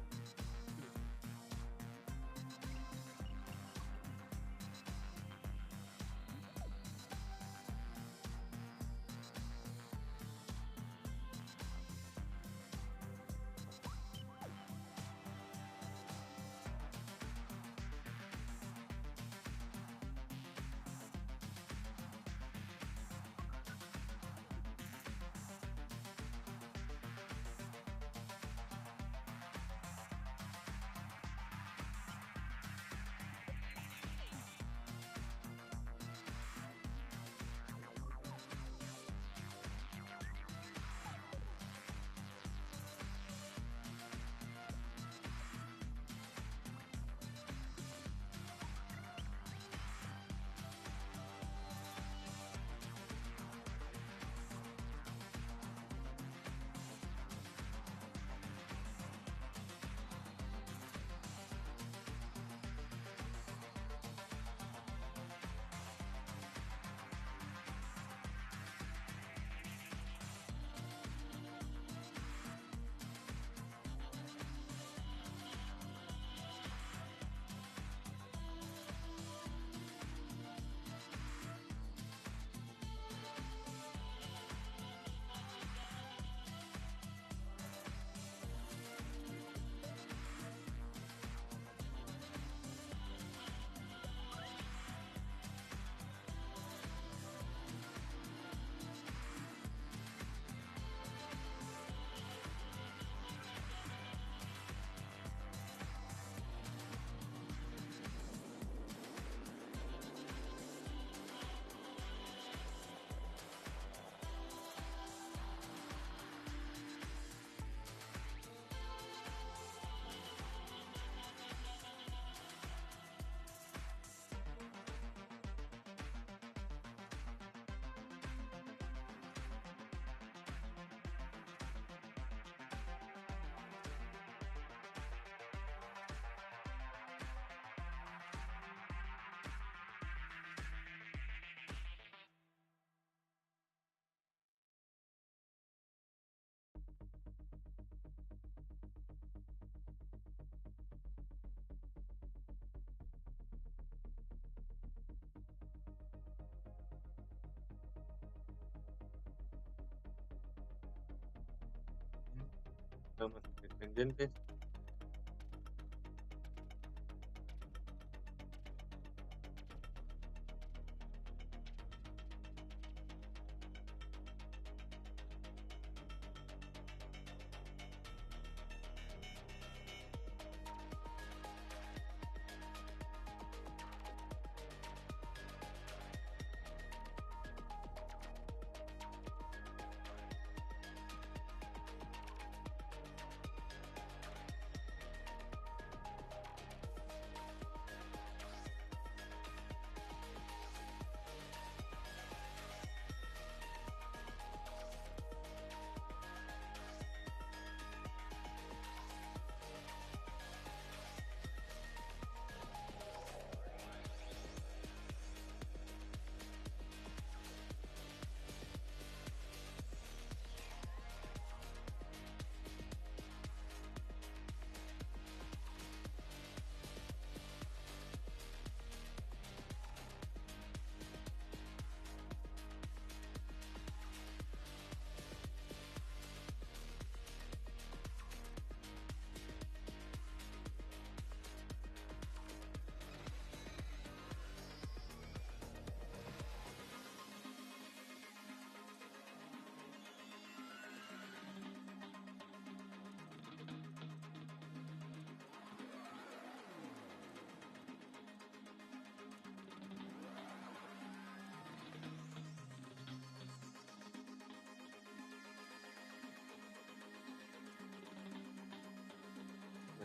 Estamos pendientes.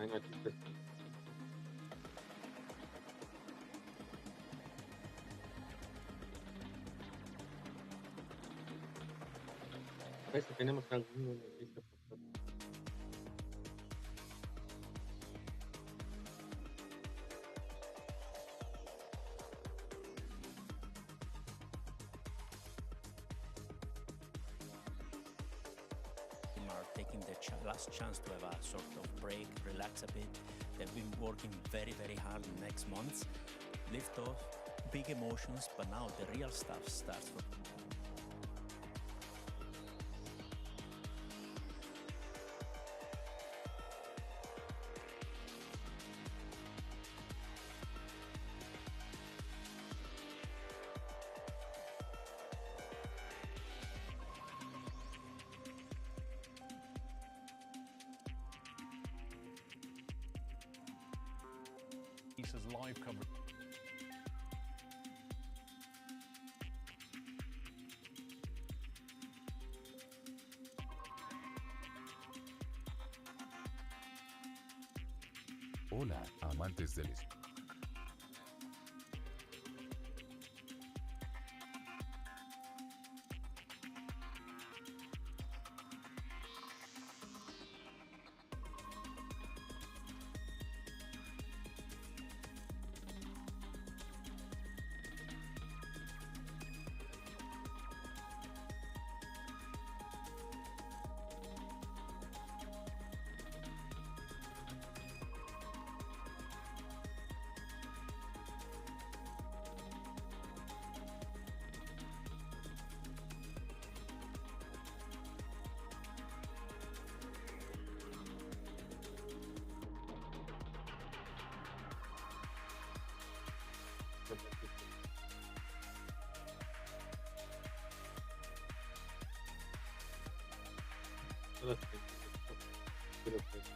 A ver si tenemos alguno en la lista, por favor. Are taking the last chance to have a sort of break, relax a bit. They've been working very, very hard in the next months. Lift off, big emotions, but now the real stuff starts from. Live coverage. Hola, amantes del espacio.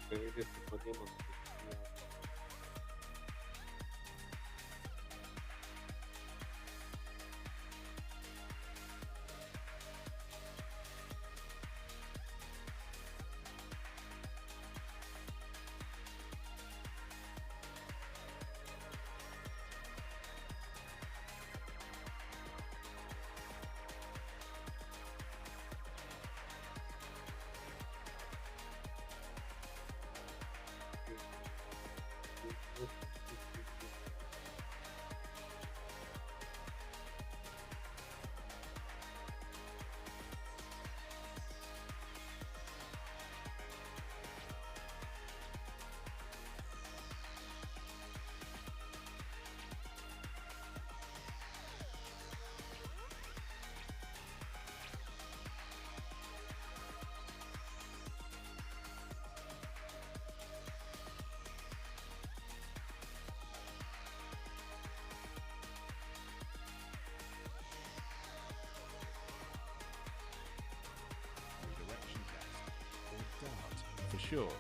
Pero que podemos for short.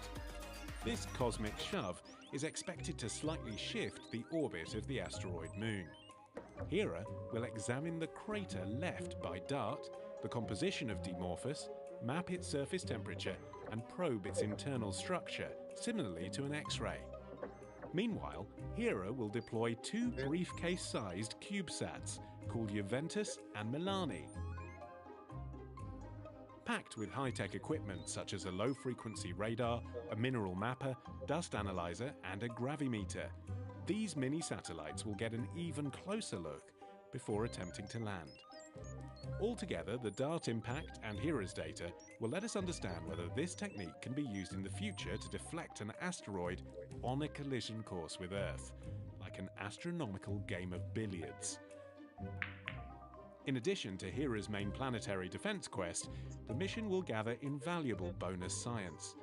This cosmic shove is expected to slightly shift the orbit of the asteroid moon. Hera will examine the crater left by DART, the composition of Dimorphos, map its surface temperature, and probe its internal structure, similarly to an X-ray. Meanwhile, Hera will deploy two briefcase-sized CubeSats called Juventus and Milani. Packed with high-tech equipment such as a low-frequency radar, a mineral mapper, dust analyzer, and a gravimeter, these mini-satellites will get an even closer look before attempting to land. Altogether, the DART impact and Hera's data will let us understand whether this technique can be used in the future to deflect an asteroid on a collision course with Earth, like an astronomical game of billiards. In addition to Hera's main planetary defense quest, the mission will gather invaluable bonus science.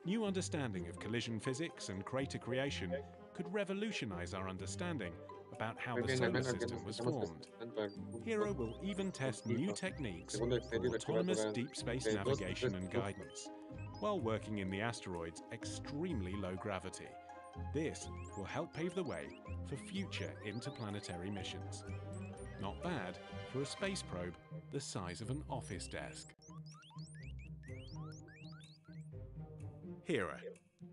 New understanding of collision physics and crater creation could revolutionize our understanding about how the solar system was formed. Hera will even test new techniques for autonomous deep space navigation and guidance, while working in the asteroid's extremely low gravity. This will help pave the way for future interplanetary missions. Not bad for a space probe the size of an office desk. Hera,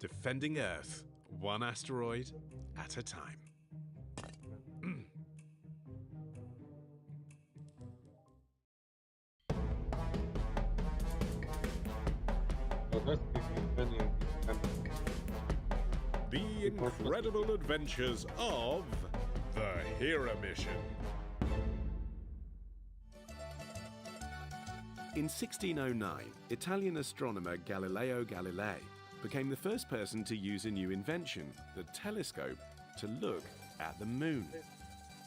defending Earth, one asteroid at a time. The incredible adventures of the Hera mission. In 1609, Italian astronomer Galileo Galilei became the first person to use a new invention, the telescope, to look at the moon.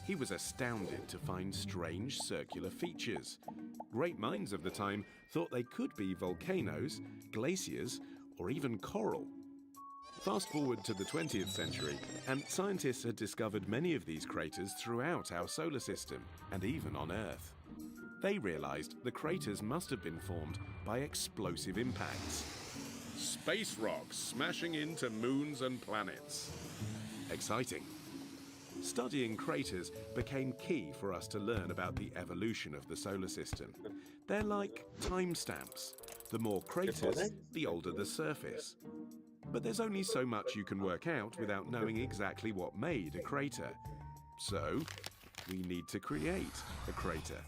He was astounded to find strange circular features. Great minds of the time thought they could be volcanoes, glaciers, or even coral. Fast forward to the 20th century, and scientists had discovered many of these craters throughout our solar system, and even on Earth. They realized the craters must have been formed by explosive impacts. Space rocks smashing into moons and planets. Exciting. Studying craters became key for us to learn about the evolution of the solar system. They're like timestamps. The more craters, the older the surface. But there's only so much you can work out without knowing exactly what made a crater. So, we need to create a crater.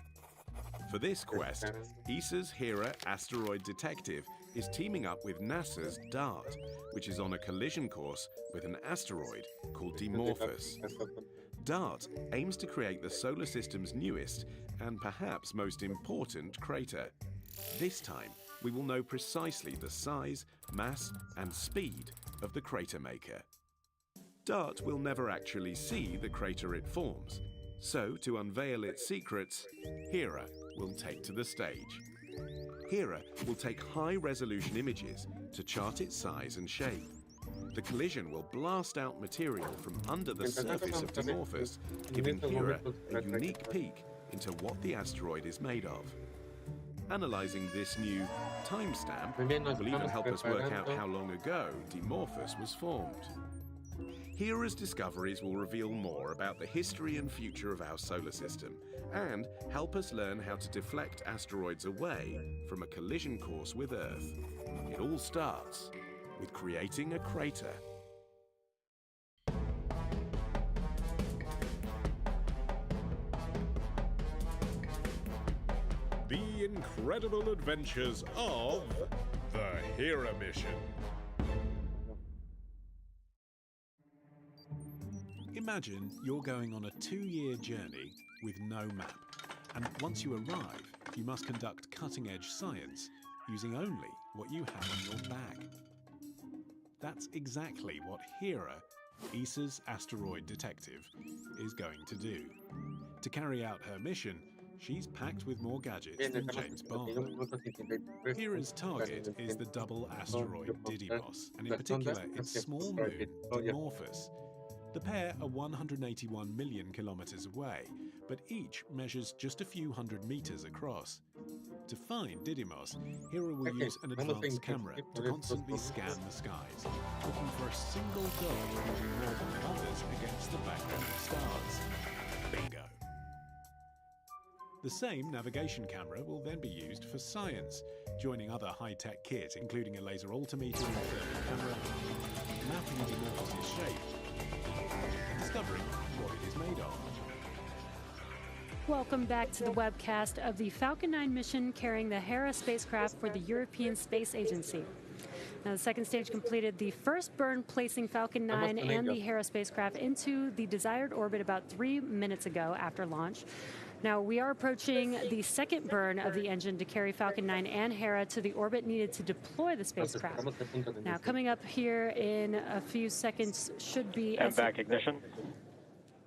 For this quest, ESA's Hera asteroid detective is teaming up with NASA's DART, which is on a collision course with an asteroid called Dimorphos. DART aims to create the solar system's newest and perhaps most important crater. This time, we will know precisely the size, mass, and speed of the crater maker. DART will never actually see the crater it forms, so to unveil its secrets, Hera will take to the stage. Hera will take high-resolution images to chart its size and shape. The collision will blast out material from under the surface of Dimorphos, giving Hera a unique peek into what the asteroid is made of. Analyzing this new timestamp will even help us work out how long ago Dimorphos was formed. Hera's discoveries will reveal more about the history and future of our solar system and help us learn how to deflect asteroids away from a collision course with Earth. It all starts with creating a crater. The incredible adventures of the Hera mission. Imagine you're going on a 2-year journey with no map, and once you arrive, you must conduct cutting-edge science using only what you have on your bag. That's exactly what Hera, ESA's asteroid detective, is going to do. To carry out her mission, she's packed with more gadgets than James Bond. Hera's target is the double asteroid Didymos, and in particular its small moon, Dimorphos. The pair are 181 million kilometers away, but each measures just a few hundred meters across. To find Didymos, Hera will use an advanced camera to constantly scan the skies, looking for a single dot using more than others against the background of stars. Bingo! The same navigation camera will then be used for science, joining other high-tech kit, including a laser altimeter and thermal camera, mapping Dimorphos' shape, and discovering what it is made of. Welcome back to the webcast of the Falcon 9 mission carrying the Hera spacecraft for the European Space Agency. Now, the second stage completed the first burn, placing Falcon 9 and the Hera spacecraft into the desired orbit about 3 minutes ago after launch. Now, we are approaching the second burn of the engine to carry Falcon 9 and Hera to the orbit needed to deploy the spacecraft. Now, coming up here in a few seconds should be... And back ignition.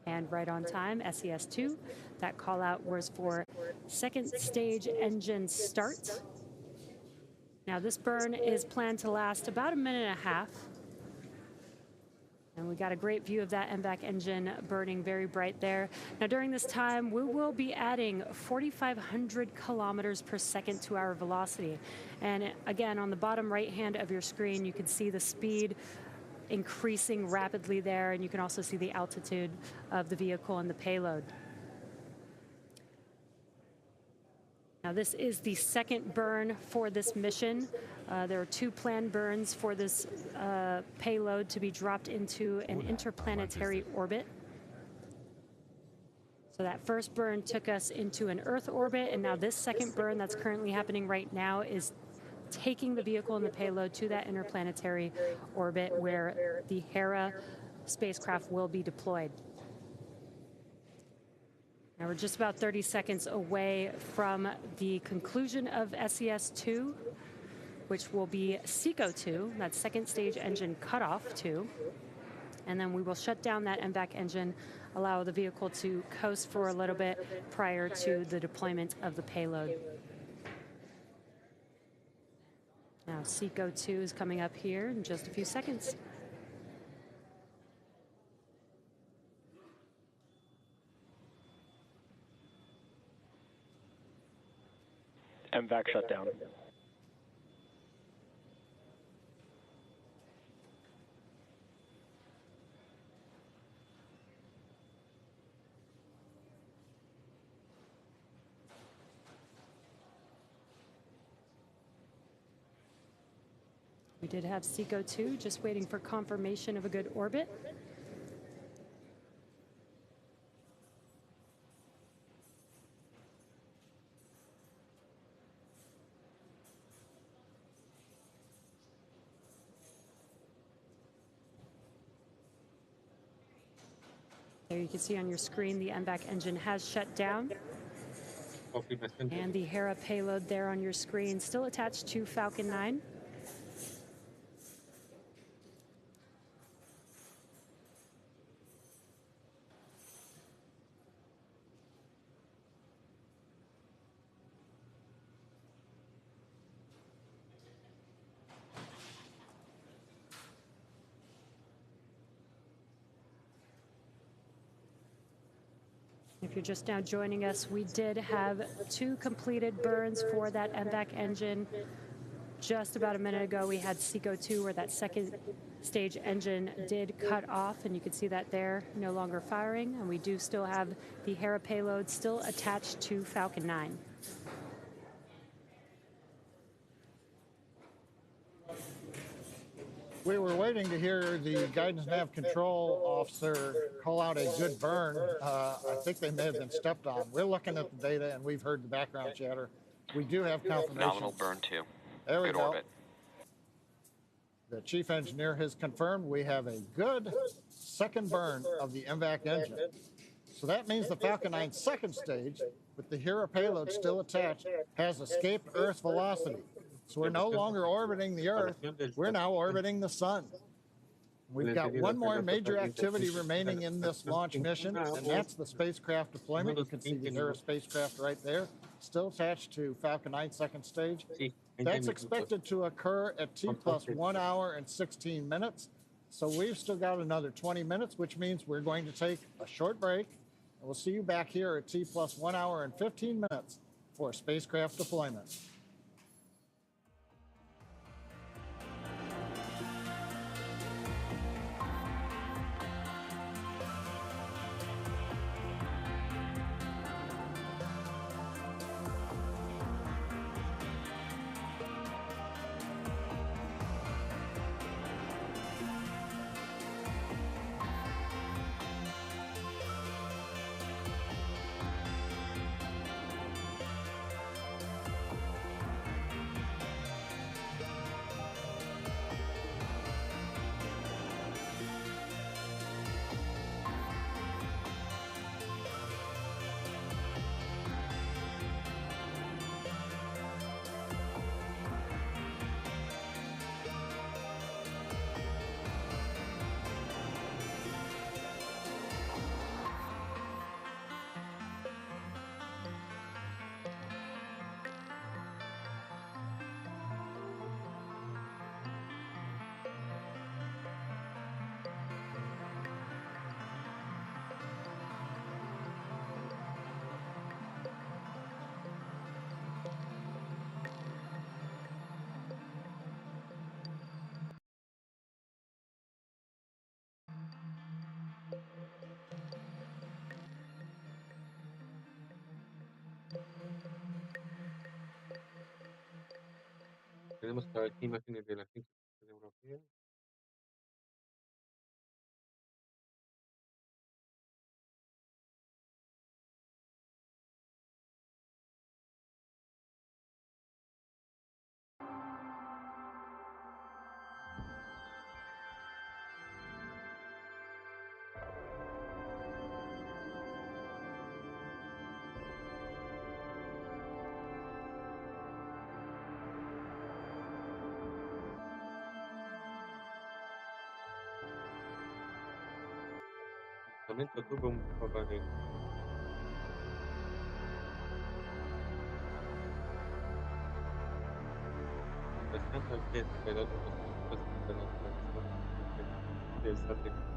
And right on time, SES-2. That call out was for second stage engine start. Now, this burn is planned to last about 1.5 minutes. And we got a great view of that MVAC engine burning very bright there. Now, during this time, we will be adding 4,500 kilometers per second to our velocity. And again, on the bottom right hand of your screen, you can see the speed increasing rapidly there, and you can also see the altitude of the vehicle and the payload. Now this is the second burn for this mission. There are 2 planned burns for this payload to be dropped into an interplanetary orbit. So that first burn took us into an Earth orbit, and now this second burn that's currently happening right now is taking the vehicle and the payload to that interplanetary orbit where the Hera spacecraft will be deployed. Now we're just about 30 seconds away from the conclusion of SES-2, which will be SECO-2, that second stage engine cutoff 2. And then we will shut down that MVAC engine, allow the vehicle to coast for a little bit prior to the deployment of the payload. Now SECO-2 is coming up here in just a few seconds. MVAC shutdown. We did have SECO-2, just waiting for confirmation of a good orbit. There you can see on your screen the MVAC engine has shut down. And the Hera payload there on your screen still attached to Falcon 9. If you're just now joining us, we did have 2 completed burns for that MVAC engine. Just about a minute ago, we had SECO-2 where that second stage engine did cut off, and you can see that there, no longer firing. And we do still have the Hera payload still attached to Falcon 9. We were waiting to hear the guidance nav control officer call out a good burn. I think they may have been stepped on. We're looking at the data and we've heard the background chatter. We do have confirmation. Nominal burn 2. There we Good go. orbit. The chief engineer has confirmed we have a good second burn of the MVAC engine. So that means the Falcon 9 second stage, with the Hera payload still attached, has escaped Earth velocity. So we're no longer orbiting the Earth, we're now orbiting the Sun. We've got one more major activity remaining in this launch mission, and that's the spacecraft deployment. You can see the Hera spacecraft right there, still attached to Falcon 9 second stage. That's expected to occur at T plus 1 hour and 16 minutes. So we've still got another 20 minutes, which means we're going to take a short break. And we'll see you back here at T plus 1 hour and 15 minutes for spacecraft deployment. Tenemos aquí imágenes de la Agencia Espacial Europea. Tuvo un problema. Prestando al que pero de los puntos de la tradición del satélite.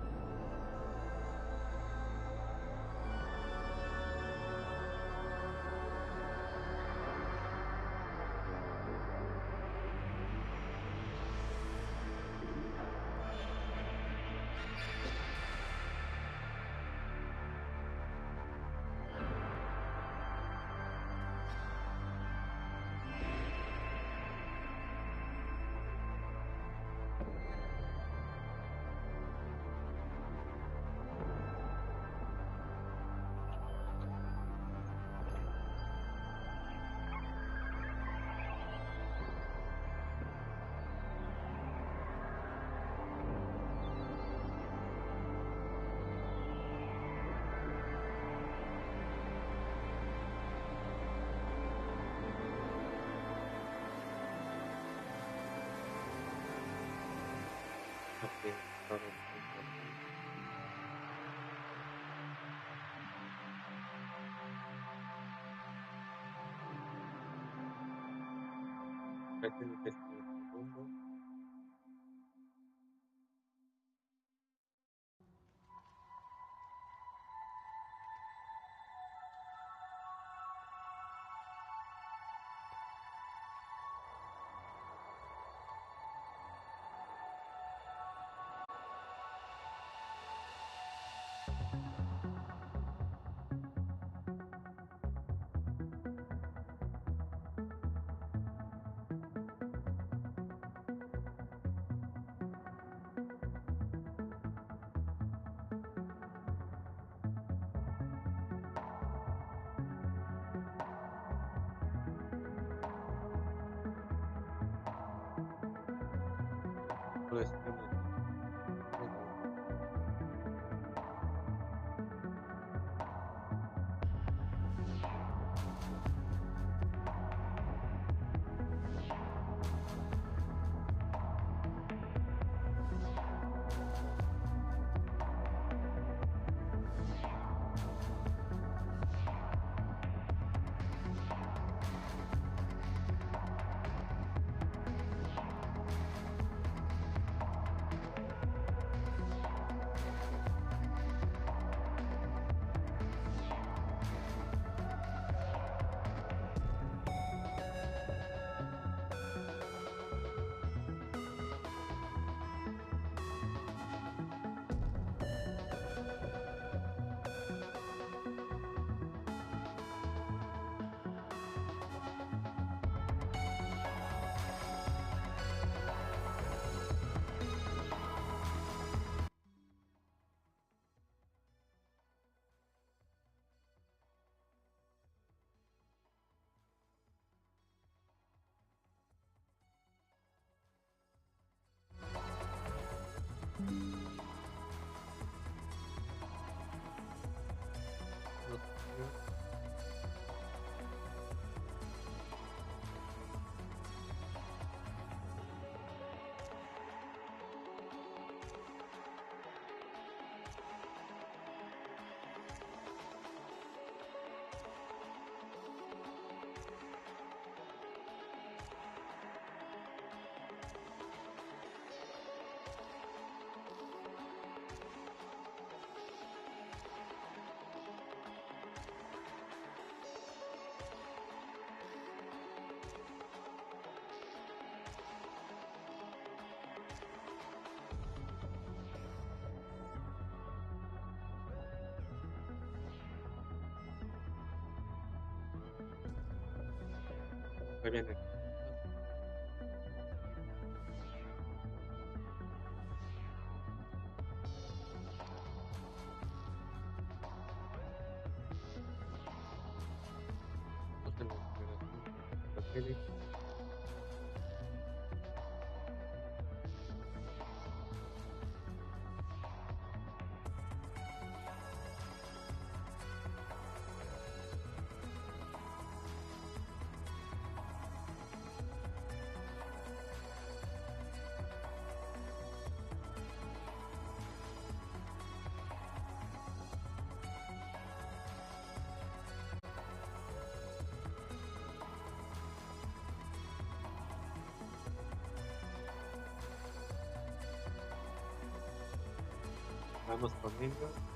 Muy bien. satélite. Vamos con ello.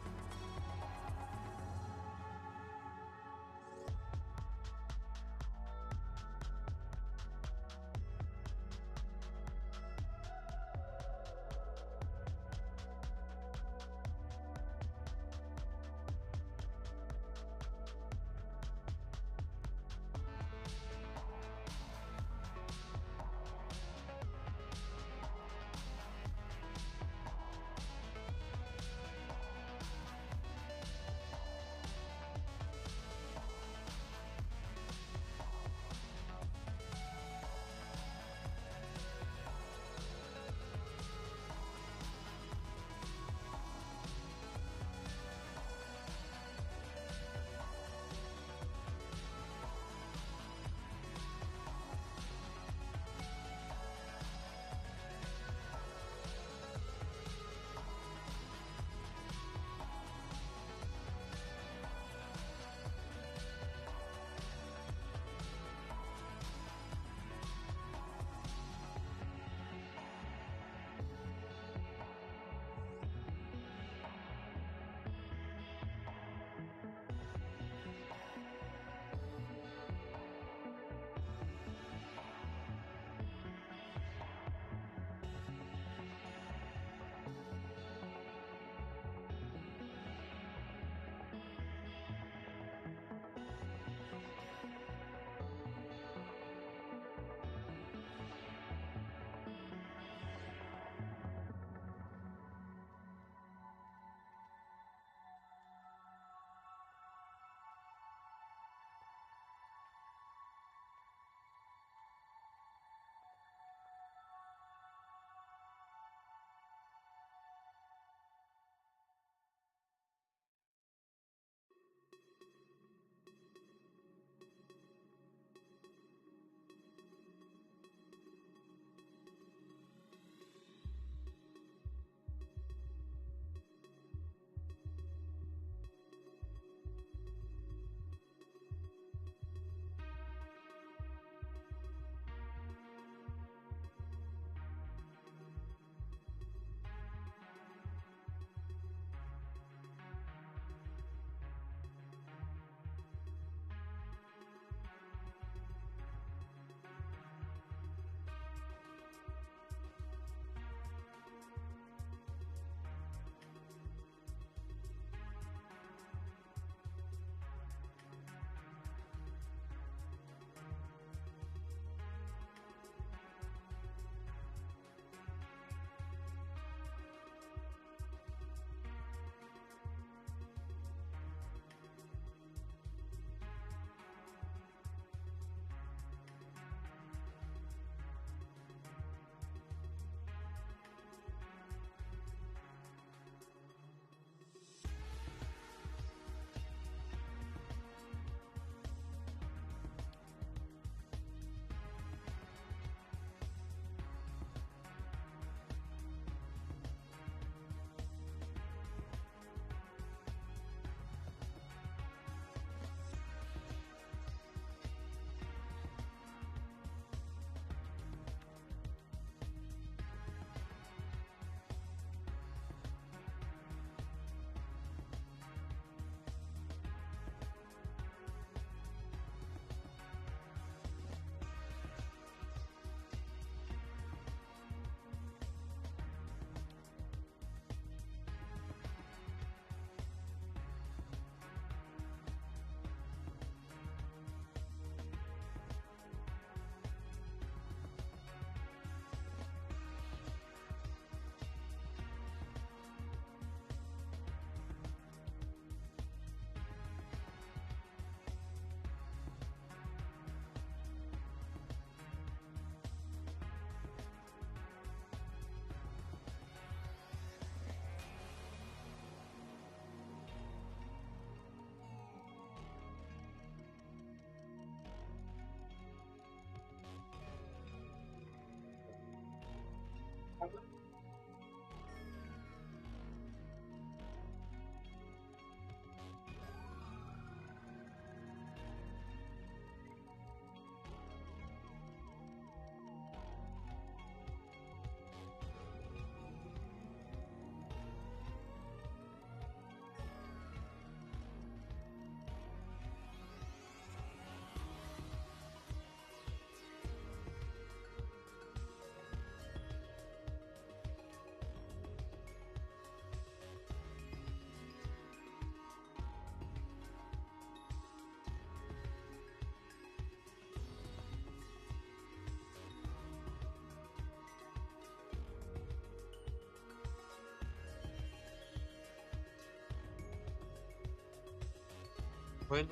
Bueno,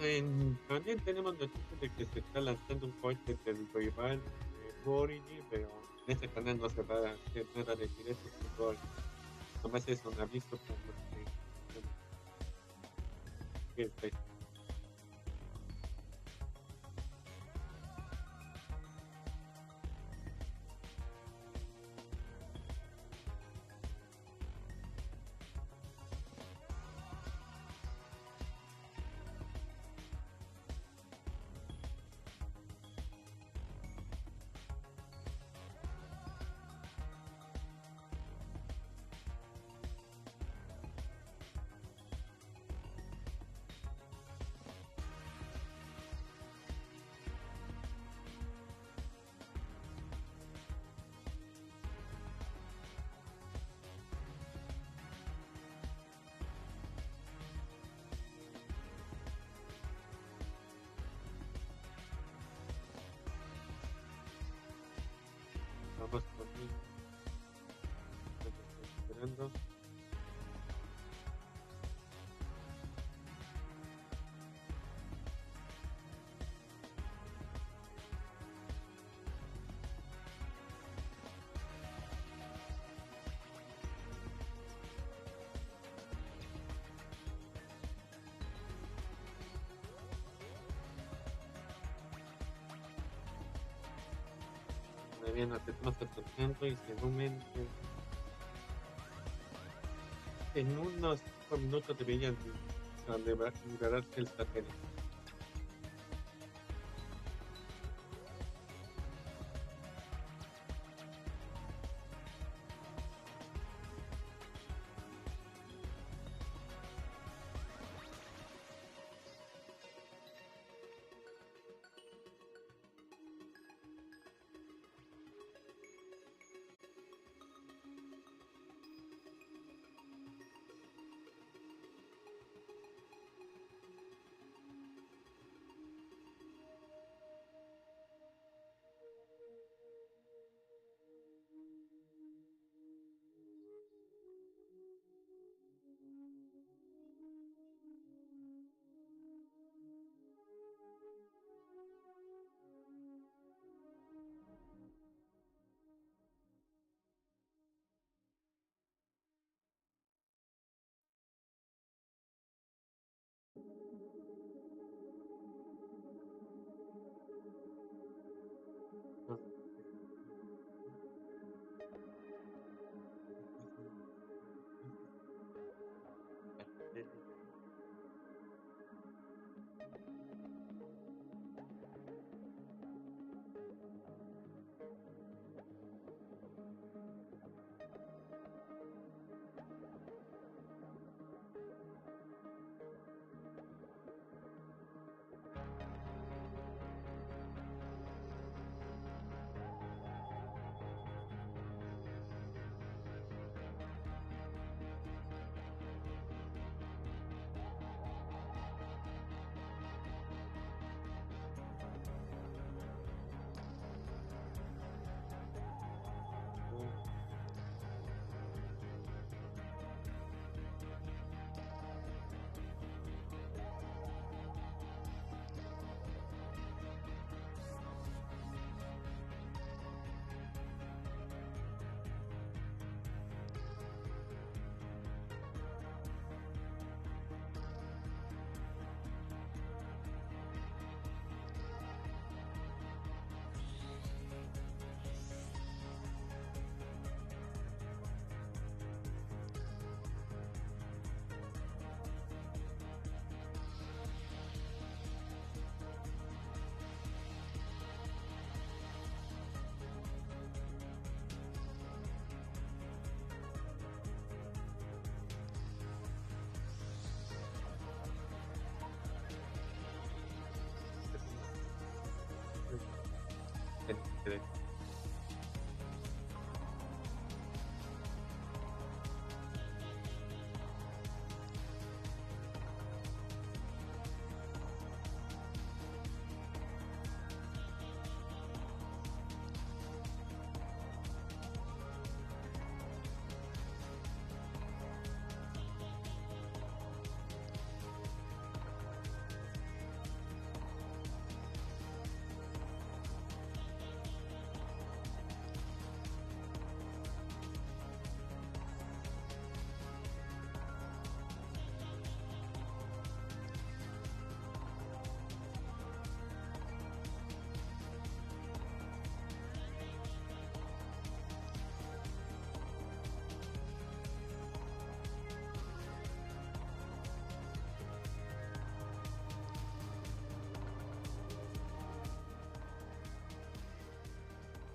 también tenemos noticias de que se está lanzando un cohete del rival Origin, pero en este canal no se va a hacer nada de directo, pero nomás es un aviso para los que está. Vamos por aquí. Estoy esperando. Bien, nos estamos acercando y seguramente en unos 5 minutos deberían liberarse el satélite.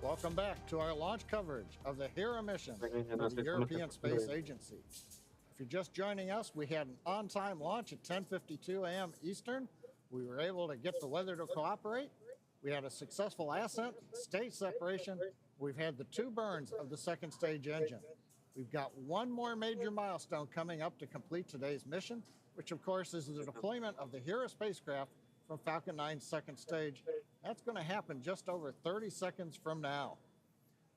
Welcome back to our launch coverage of the Hera mission of the European Space Agency. If you're just joining us, we had an on-time launch at 10:52 a.m. Eastern. We were able to get the weather to cooperate. We had a successful ascent, stage separation. We've had the 2 burns of the second stage engine. We've got one more major milestone coming up to complete today's mission, which of course is the deployment of the Hera spacecraft from Falcon 9's second stage. That's going to happen just over 30 seconds from now.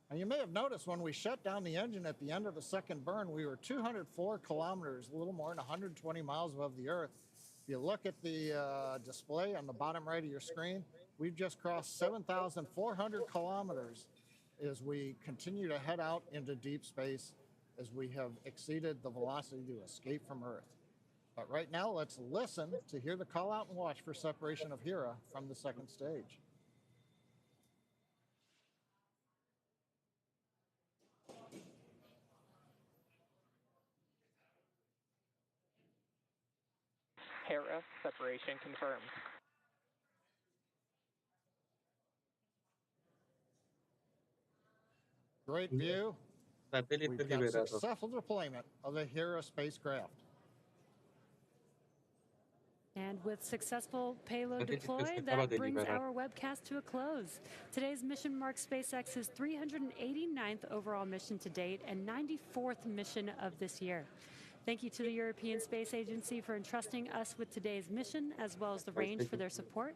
And you may have noticed when we shut down the engine at the end of the second burn, we were 204 kilometers, a little more than 120 miles above the Earth. If you look at the display on the bottom right of your screen, we've just crossed 7,400 kilometers as we continue to head out into deep space as we have exceeded the velocity to escape from Earth. But right now, let's listen to hear the call out and watch for separation of Hera from the second stage. Hera separation confirmed. Great view. We've got successful deployment of the Hera spacecraft. And with successful payload deployed, that brings our webcast to a close. Today's mission marks SpaceX's 389th overall mission to date and 94th mission of this year. Thank you to the European Space Agency for entrusting us with today's mission, as well as the range for their support.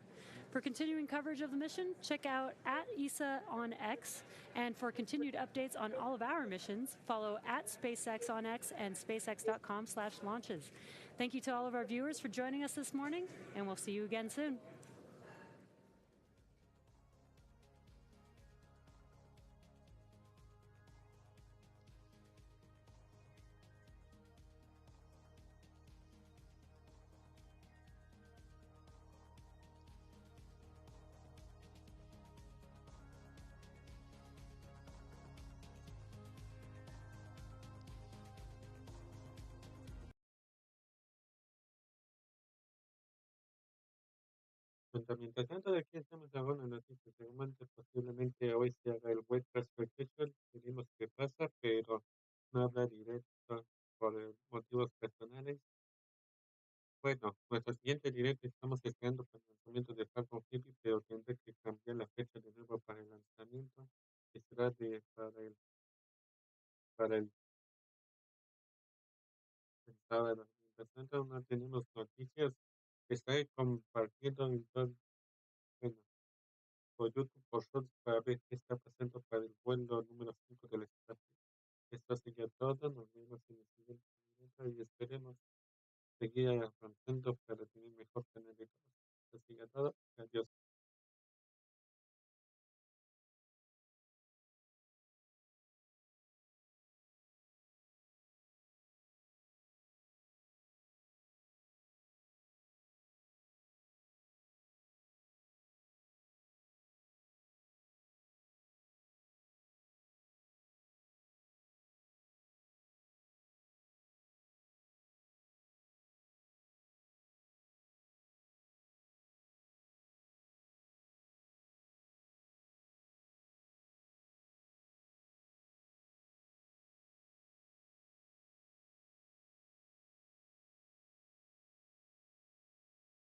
For continuing coverage of the mission, check out @ESA on X. And for continued updates on all of our missions, follow @SpaceX on X and spacex.com/launches. Thank you to all of our viewers for joining us this morning, and we'll see you again soon. Mientras tanto, de aquí estamos a una noticia seguramente posiblemente hoy se haga el webcast special, veremos qué pasa, pero no habla directo por motivos personales. Bueno, nuestro siguiente directo estamos esperando para el lanzamiento de Falcon Heavy, pero tendré que cambiar la fecha de nuevo para el lanzamiento, que será para el sábado. Mientras tanto, no tenemos noticias. Estaré compartiendo en todo, bueno, por YouTube, por Shorts, para ver qué está pasando para el vuelo número